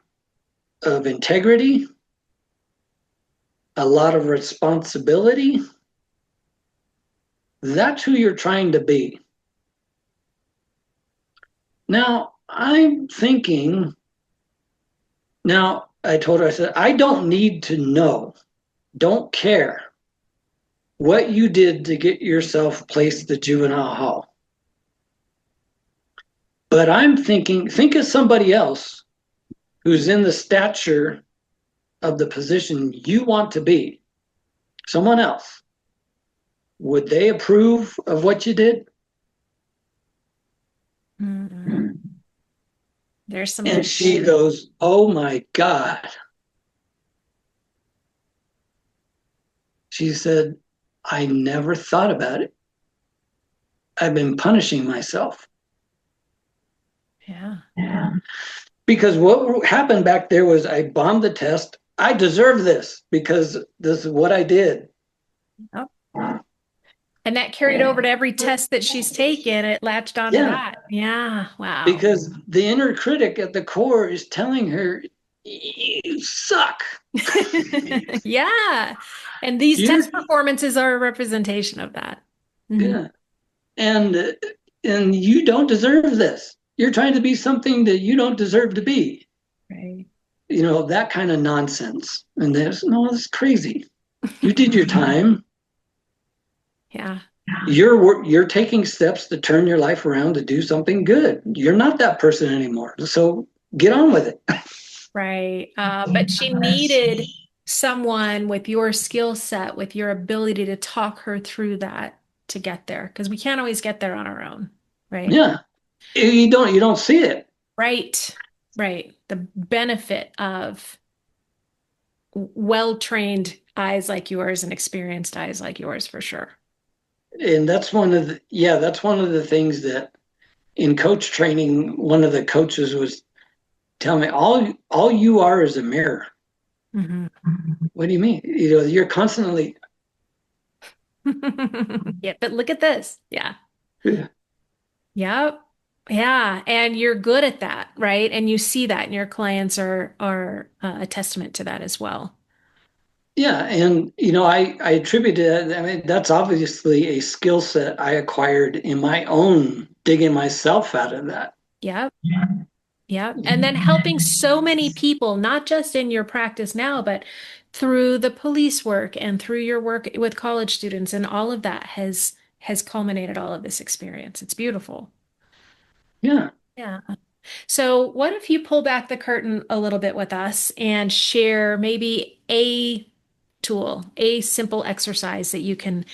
S2: of integrity, a lot of responsibility. That's who you're trying to be. Now, I'm thinking, I told her, I said, I don't need to know, don't care what you did to get yourself placed at juvenile hall. But I'm thinking, think of somebody else who's in the stature of the position you want to be, someone else. Would they approve of what you did?
S1: Mm-hmm. There's some.
S2: And she goes, oh my God. She said, I never thought about it. I've been punishing myself.
S1: Yeah.
S2: Because what happened back there was I bombed the test. I deserve this because this is what I did.
S1: Oh. And that carried over to every test that she's taken. It latched onto
S2: Yeah,
S1: that. Yeah. Wow.
S2: because the inner critic at the core is telling her, you suck.
S1: Yeah. And these
S2: You're,
S1: test performances are a representation of that. Hmm.
S2: yeah, and and you don't deserve this. You're trying to be something that you don't deserve to be.
S1: Right.
S2: That kind of nonsense. And there's no, it's crazy. You did your time.
S1: Yeah.
S2: You're taking steps to turn your life around to do something good. You're not that person anymore. So get on with it.
S1: Right. But she needed someone with your skill set, with your ability to talk her through that to get there, because we can't always get there on our own. Right.
S2: Yeah. You don't see it.
S1: Right. Right. The benefit of well-trained eyes like yours and experienced eyes like yours for sure.
S2: And that's one of the things that in coach training, one of the coaches was telling me, all you are is a mirror.
S1: Hmm.
S2: What do you mean? You're constantly.
S1: Yeah, but look at this. Yeah.
S2: Yeah.
S1: Yep. Yeah, and you're good at that, right? And you see that, and your clients are a testament to that as well.
S2: Yeah, and I attribute it. I mean, that's obviously a skill set I acquired in my own digging myself out of that.
S1: Yep. Yep. And then helping so many people, not just in your practice now, but through the police work and through your work with college students, and all of that has culminated all of this experience. It's beautiful.
S2: Yeah,
S1: Yeah. So, what if you pull back the curtain a little bit with us and share maybe a tool, a simple exercise that you can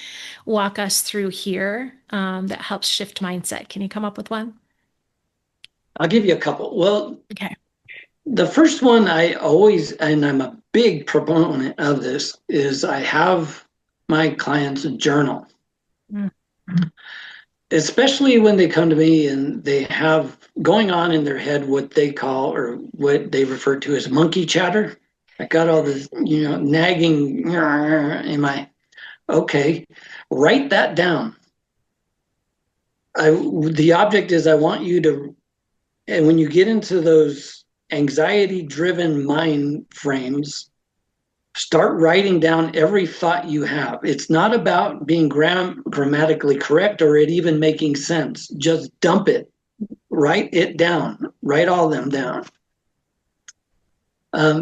S1: walk us through here that helps shift mindset? Can you come up with one?
S2: I'll give you a couple. Well,
S1: Okay.
S2: the first one I always, and I'm a big proponent of this, is I have my clients journal,
S1: Mm.
S2: especially when they come to me and they have going on in their head what they call or what they refer to as monkey chatter. I got all this, nagging in my, okay, write that down. The object is I want you to, and when you get into those anxiety driven mind frames, start writing down every thought you have. It's not about being grammatically correct or it even making sense. Just dump it, write it down, write all of them down.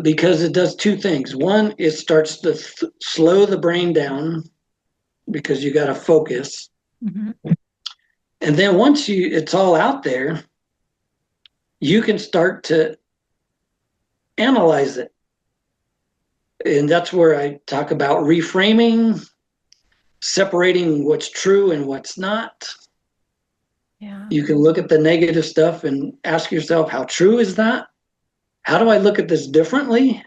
S2: Because it does two things. One, it starts to slow the brain down because you got to focus.
S1: Mhm.
S2: And then once it's all out there, you can start to analyze it. And that's where I talk about reframing, separating what's true and what's not.
S1: Yeah.
S2: You can look at the negative stuff and ask yourself, how true is that? How do I look at this differently?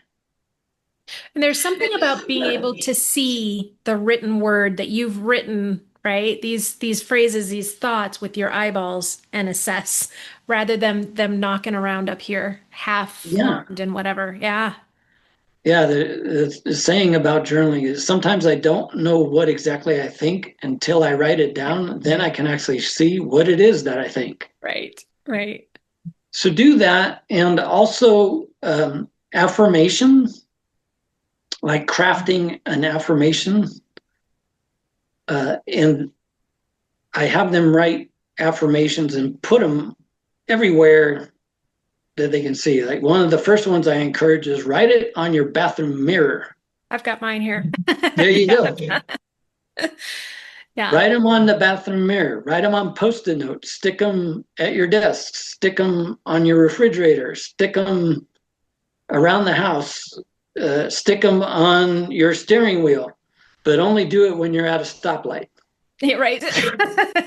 S1: And there's something about being able to see the written word that you've written, right? These phrases, these thoughts with your eyeballs and assess rather than them knocking around up here, half
S2: Yeah.
S1: formed and whatever. Yeah.
S2: Yeah, the saying about journaling is sometimes I don't know what exactly I think until I write it down. Then I can actually see what it is that I think.
S1: Right. Right.
S2: So do that. And also affirmation, like crafting an affirmation. And I have them write affirmations and put them everywhere that they can see. Like one of the first ones I encourage is write it on your bathroom mirror.
S1: I've got mine here.
S2: There you go.
S1: Yeah.
S2: Write them on the bathroom mirror. Write them on post-it notes. Stick them at your desk. Stick them on your refrigerator. Stick them around the house. Stick them on your steering wheel, but only do it when you're at a stoplight.
S1: Yeah, right.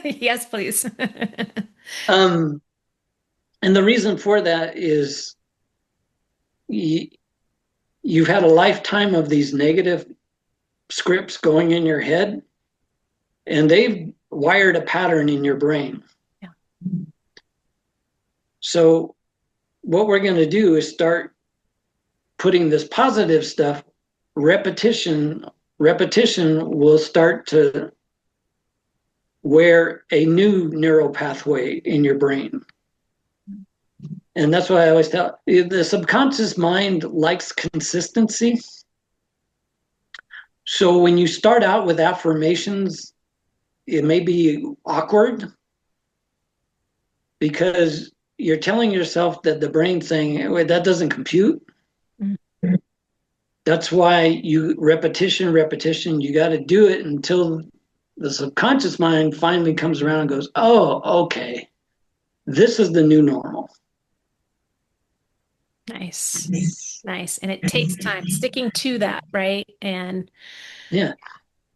S1: Yes, please.
S2: Um, and the reason for that is you've had a lifetime of these negative scripts going in your head, and they've wired a pattern in your brain.
S1: Yeah.
S2: So what we're going to do is start putting this positive stuff, repetition will start to where a new neural pathway in your brain. And that's why I always tell the subconscious mind likes consistency. So when you start out with affirmations, it may be awkward because you're telling yourself that the brain's saying, wait, that doesn't compute. Mm-hmm. That's why you repetition, you got to do it until the subconscious mind finally comes around and goes, oh, okay, this is the new normal.
S1: Nice. Nice. And it takes time sticking to that, right? And
S2: yeah.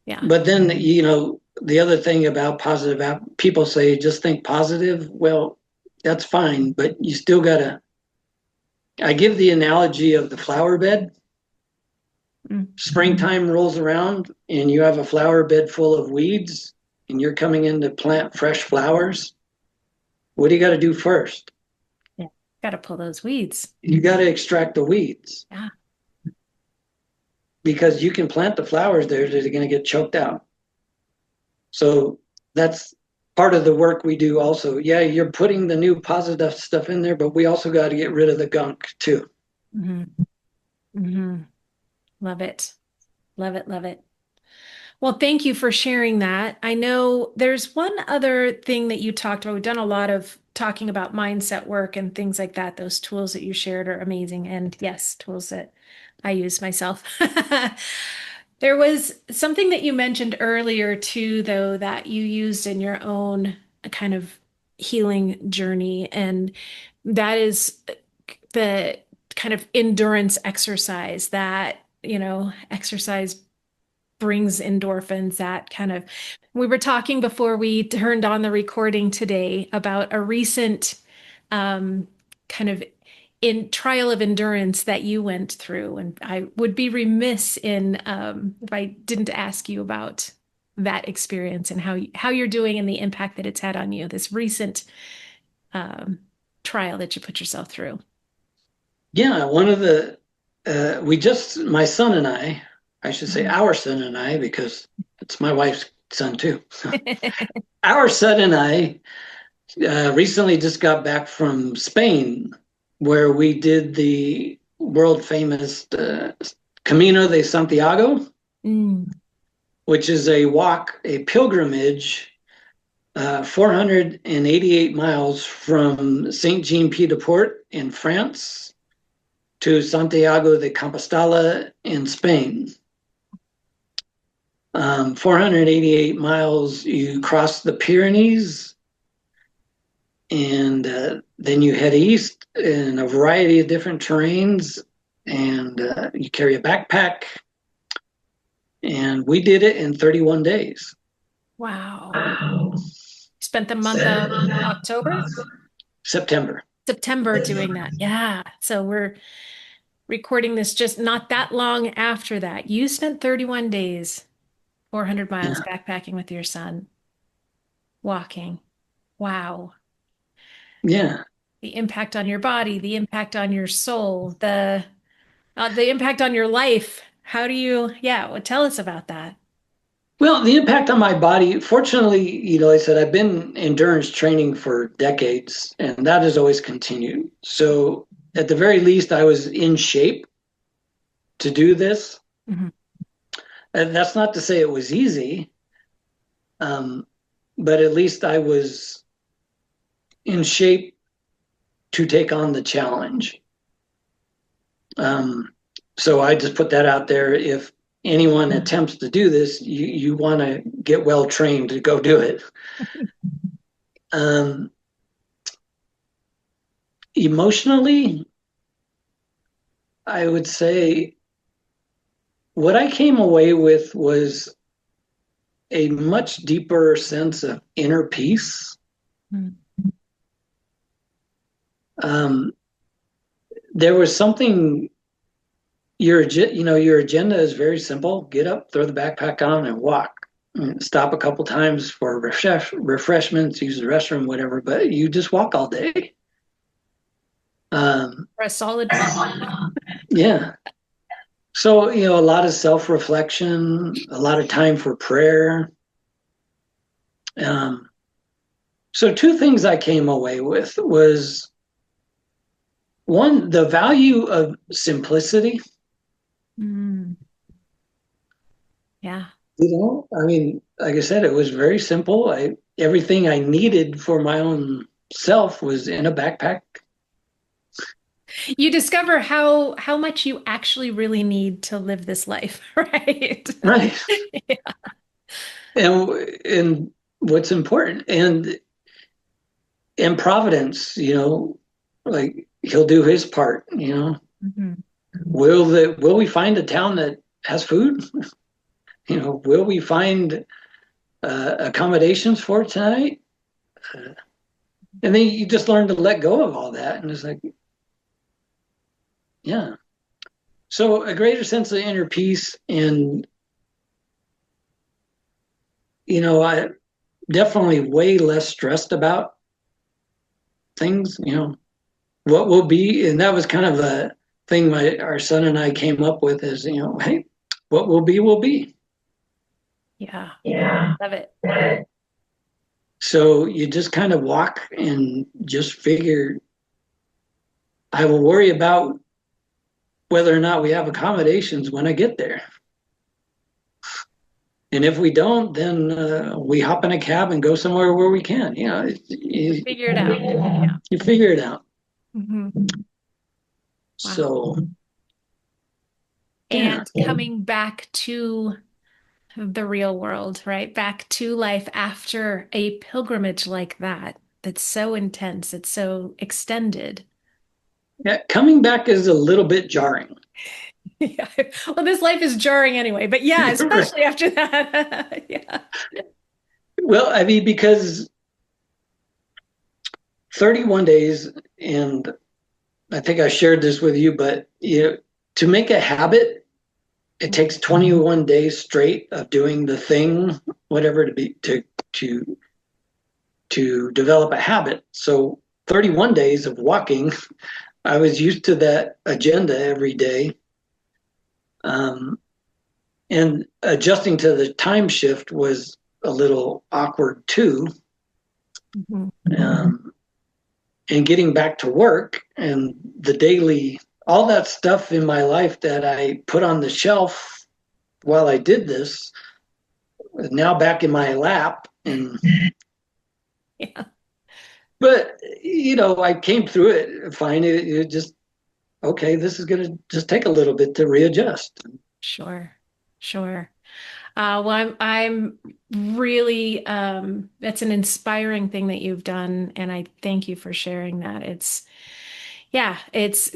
S1: Yeah.
S2: But then, the other thing about positive, people say just think positive. Well, that's fine, but you still got to. I give the analogy of the flower bed. Mm-hmm. Springtime rolls around and you have a flower bed full of weeds and you're coming in to plant fresh flowers. What do you got to do first?
S1: Yeah, got to pull those weeds.
S2: You got to extract the weeds.
S1: Yeah.
S2: Because you can plant the flowers there that are going to get choked out. So that's part of the work we do also. Yeah, you're putting the new positive stuff in there, but we also got to get rid of the gunk too.
S1: Mm-hmm. Mm-hmm. Love it. Love it. Love it. Well, thank you for sharing that. I know there's one other thing that you talked about. We've done a lot of talking about mindset work and things like that. Those tools that you shared are amazing. And yes, tools that I use myself. There was something that you mentioned earlier too, though, that you used in your own kind of healing journey. And that is the kind of endurance exercise that, exercise brings endorphins, that kind of, we were talking before we turned on the recording today about a recent kind of in trial of endurance that you went through. And I would be remiss in if I didn't ask you about that experience and how you're doing and the impact that it's had on you, this recent trial that you put yourself through.
S2: Yeah, one of the, my son and I should say our son and I, because it's my wife's son too. Our son and I recently just got back from Spain, where we did the world famous Camino de Santiago, which is a pilgrimage, 488 miles from Saint-Jean-Pied-de-Port in France to Santiago de Compostela in Spain. 488 miles, you cross the Pyrenees, and then you head east in a variety of different terrains, and you carry a backpack. And we did it in 31 days.
S1: Wow. Spent the month of October?
S2: September
S1: doing that. Yeah. So we're recording this just not that long after that. You spent 31 days, 400 miles backpacking with your son, walking. Wow.
S2: Yeah.
S1: The impact on your body, the impact on your soul, the impact on your life. How do you, tell us about that.
S2: Well, the impact on my body, fortunately, I said I've been endurance training for decades, and that has always continued. So at the very least, I was in shape to do this. Mm-hmm. And that's not to say it was easy, but at least I was in shape to take on the challenge. So I just put that out there. If anyone attempts to do this, you want to get well trained to go do it. Emotionally, I would say what I came away with was a much deeper sense of inner peace. There was something. Your agenda is very simple. Get up, throw the backpack on, and walk. Stop a couple times for refreshments, use the restroom, whatever. But you just walk all day.
S1: For a solid month.
S2: Yeah. So a lot of self-reflection, a lot of time for prayer. Um, so two things I came away with was one, the value of simplicity.
S1: Mm, yeah.
S2: I mean, like I said, it was very simple. Everything I needed for my own self was in a backpack.
S1: You discover how much you actually really need to live this life, right?
S2: Right.
S1: Yeah.
S2: And what's important and Providence, like he'll do his part,
S1: Mhm.
S2: Will we find a town that has food? Will we find accommodations for tonight? And then you just learn to let go of all that. And it's like, yeah. So a greater sense of inner peace. And, I definitely way less stressed about things, what will be. And that was kind of a thing our son and I came up with is, hey, what will be, will be.
S1: Yeah.
S2: Yeah.
S1: Love it.
S2: So you just kind of walk and just figure, I will worry about whether or not we have accommodations when I get there. And if we don't, then we hop in a cab and go somewhere where we can.
S1: You figure it out. Yeah.
S2: You figure it out.
S1: Hmm. Wow.
S2: So, yeah.
S1: And coming back to the real world, right? Back to life after a pilgrimage like that, that's so intense, it's so extended.
S2: Yeah, coming back is a little bit jarring.
S1: Yeah. Well, this life is jarring anyway, but yeah,
S2: Right.
S1: especially after that. Yeah.
S2: Well, I mean, because 31 days, and I think I shared this with you, but to make a habit, it takes 21 days straight of doing the thing, whatever to to develop a habit. So 31 days of walking, I was used to that agenda every day. Um, and adjusting to the time shift was a little awkward too.
S1: Mhm.
S2: Um, and getting back to work and the daily, all that stuff in my life that I put on the shelf while I did this, now back in my lap. And
S1: Yeah.
S2: but I came through it fine. It just okay. This is going to just take a little bit to readjust.
S1: Sure. Sure. Well, I'm really that's an inspiring thing that you've done, and I thank you for sharing that. Yeah, it's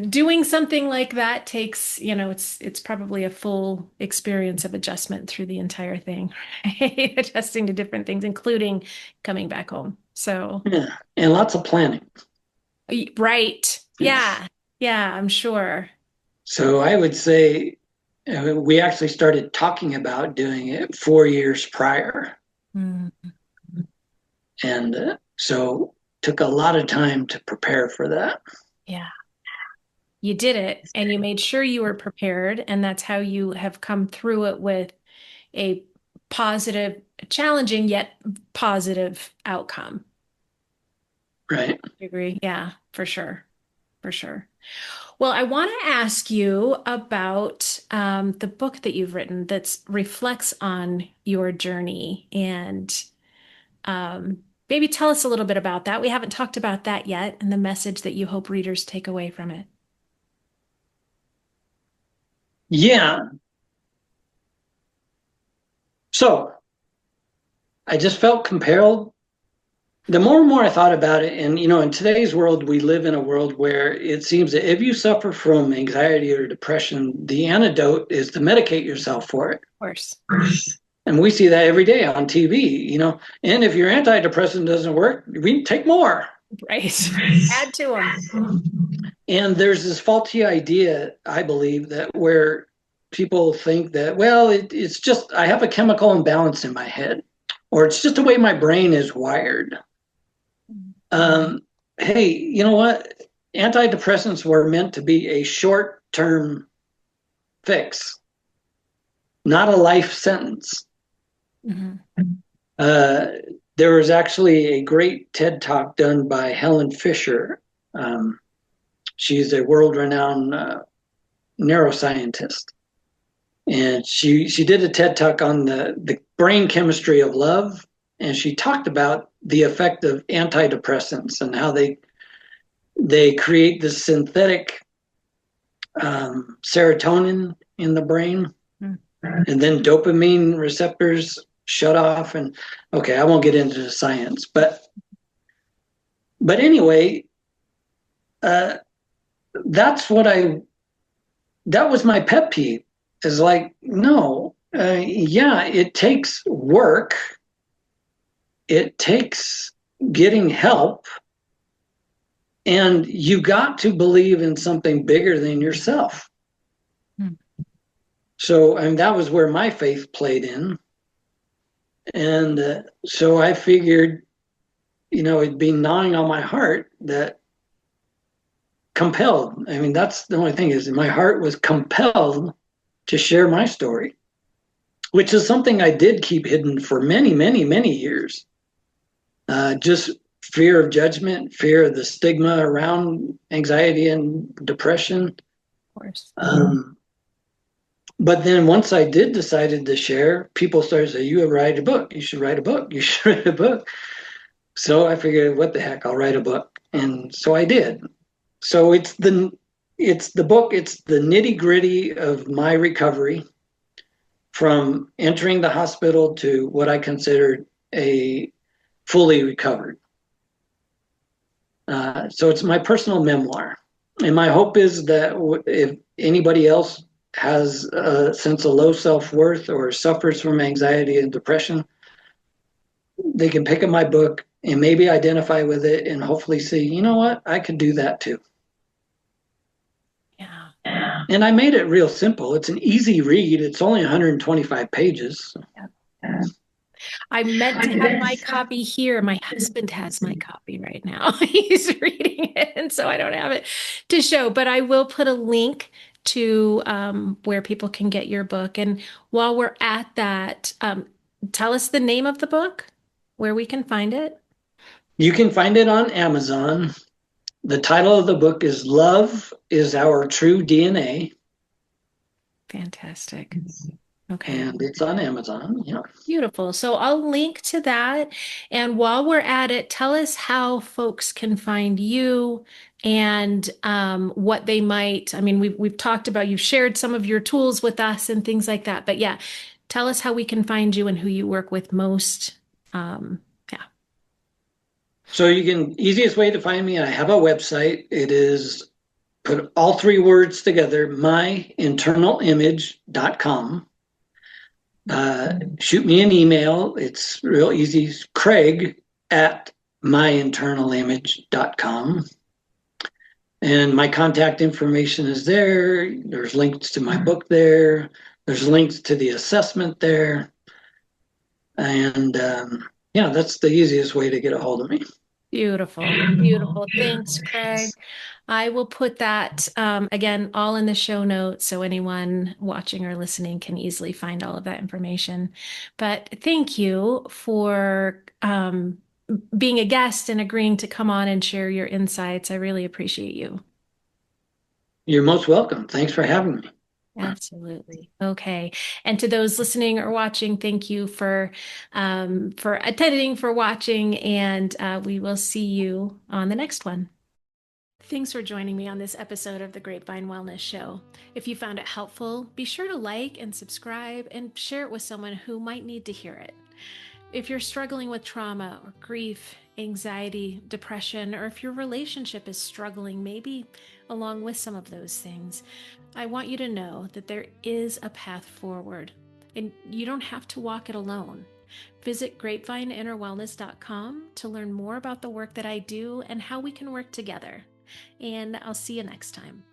S1: doing something like that takes, it's probably a full experience of adjustment through the entire thing, right? Adjusting to different things, including coming back home. So,
S2: Yeah, and lots of planning.
S1: right.
S2: Yes.
S1: Yeah. Yeah, I'm sure.
S2: So I would say we actually started talking about doing it 4 years prior,
S1: Mm,
S2: and so took a lot of time to prepare for that.
S1: yeah. You did it and you made sure you were prepared, and that's how you have come through it with a positive, challenging yet positive outcome.
S2: Right.
S1: You agree? Yeah, for sure. For sure. Well, I want to ask you about the book that you've written that reflects on your journey and maybe tell us a little bit about that. We haven't talked about that yet and the message that you hope readers take away from it.
S2: Yeah. So I just felt compelled. The more and more I thought about it, and in today's world, we live in a world where it seems that if you suffer from anxiety or depression, the antidote is to medicate yourself for it.
S1: Of course.
S2: And we see that every day on TV. And if your antidepressant doesn't work, we take more.
S1: Right. Add to them.
S2: And there's this faulty idea, I believe, that where people think that, well, it's just I have a chemical imbalance in my head, or it's just the way my brain is wired. Um, hey, you know what? Antidepressants were meant to be a short-term fix, not a life sentence.
S1: Mhm.
S2: there was actually a great TED Talk done by Helen Fisher. She's a world-renowned neuroscientist, and she did a TED Talk on the brain chemistry of love, and she talked about the effect of antidepressants and how they create this synthetic serotonin in the brain, and then dopamine receptors shut off. And okay, I won't get into the science, but anyway, that's what that was my pet peeve. Is like, no, yeah, it takes work, it takes getting help, and you got to believe in something bigger than yourself. So, and that was where my faith played in. And so I figured, it'd be gnawing on my heart that compelled. I mean, that's the only thing, is my heart was compelled to share my story, which is something I did keep hidden for many, many, many years. Just fear of judgment, fear of the stigma around anxiety and depression. Of
S1: course.
S2: But then once I did decided to share, people started saying, you write a book, you should write a book, you should write a book. So I figured, what the heck, I'll write a book. And so I did. So it's the book, it's the nitty gritty of my recovery from entering the hospital to what I considered a fully recovered. So it's my personal memoir. And my hope is that if anybody else has a sense of low self-worth or suffers from anxiety and depression, they can pick up my book and maybe identify with it and hopefully see, you know what, I could do that too.
S1: Yeah.
S2: And I made it real simple. It's an easy read. It's only 125 pages.
S1: Yeah. I meant to have my copy here. My husband has my copy right now. He's reading it, and so I don't have it to show, but I will put a link to where people can get your book. And while we're at that, tell us the name of the book, where we can find it.
S2: You can find it on Amazon. The title of the book is Love is Our True DNA.
S1: Fantastic. Okay.
S2: And it's on Amazon. Yeah.
S1: Beautiful. So I'll link to that. And while we're at it, tell us how folks can find you and what they might. I mean, we've talked about, you've shared some of your tools with us and things like that. But yeah, tell us how we can find you and who you work with most. Yeah.
S2: So easiest way to find me, I have a website. It is, put all three words together, myinternalimage.com. Shoot me an email. It's real easy. Craig at myinternalimage.com. And my contact information is there. There's links to my book there. There's links to the assessment there. And yeah, that's the easiest way to get a hold of me.
S1: Beautiful. Beautiful. Thanks, Craig. I will put that again all in the show notes so anyone watching or listening can easily find all of that information. But thank you for being a guest and agreeing to come on and share your insights. I really appreciate you.
S2: You're most welcome. Thanks for having me.
S1: Absolutely. Okay. And to those listening or watching, thank you for attending, for watching, and we will see you on the next one. Thanks for joining me on this episode of the Grapevine Wellness Show. If you found it helpful, be sure to like and subscribe and share it with someone who might need to hear it. If you're struggling with trauma or grief, anxiety, depression, or if your relationship is struggling, maybe along with some of those things, I want you to know that there is a path forward and you don't have to walk it alone. Visit grapevineinnerwellness.com to learn more about the work that I do and how we can work together. And I'll see you next time.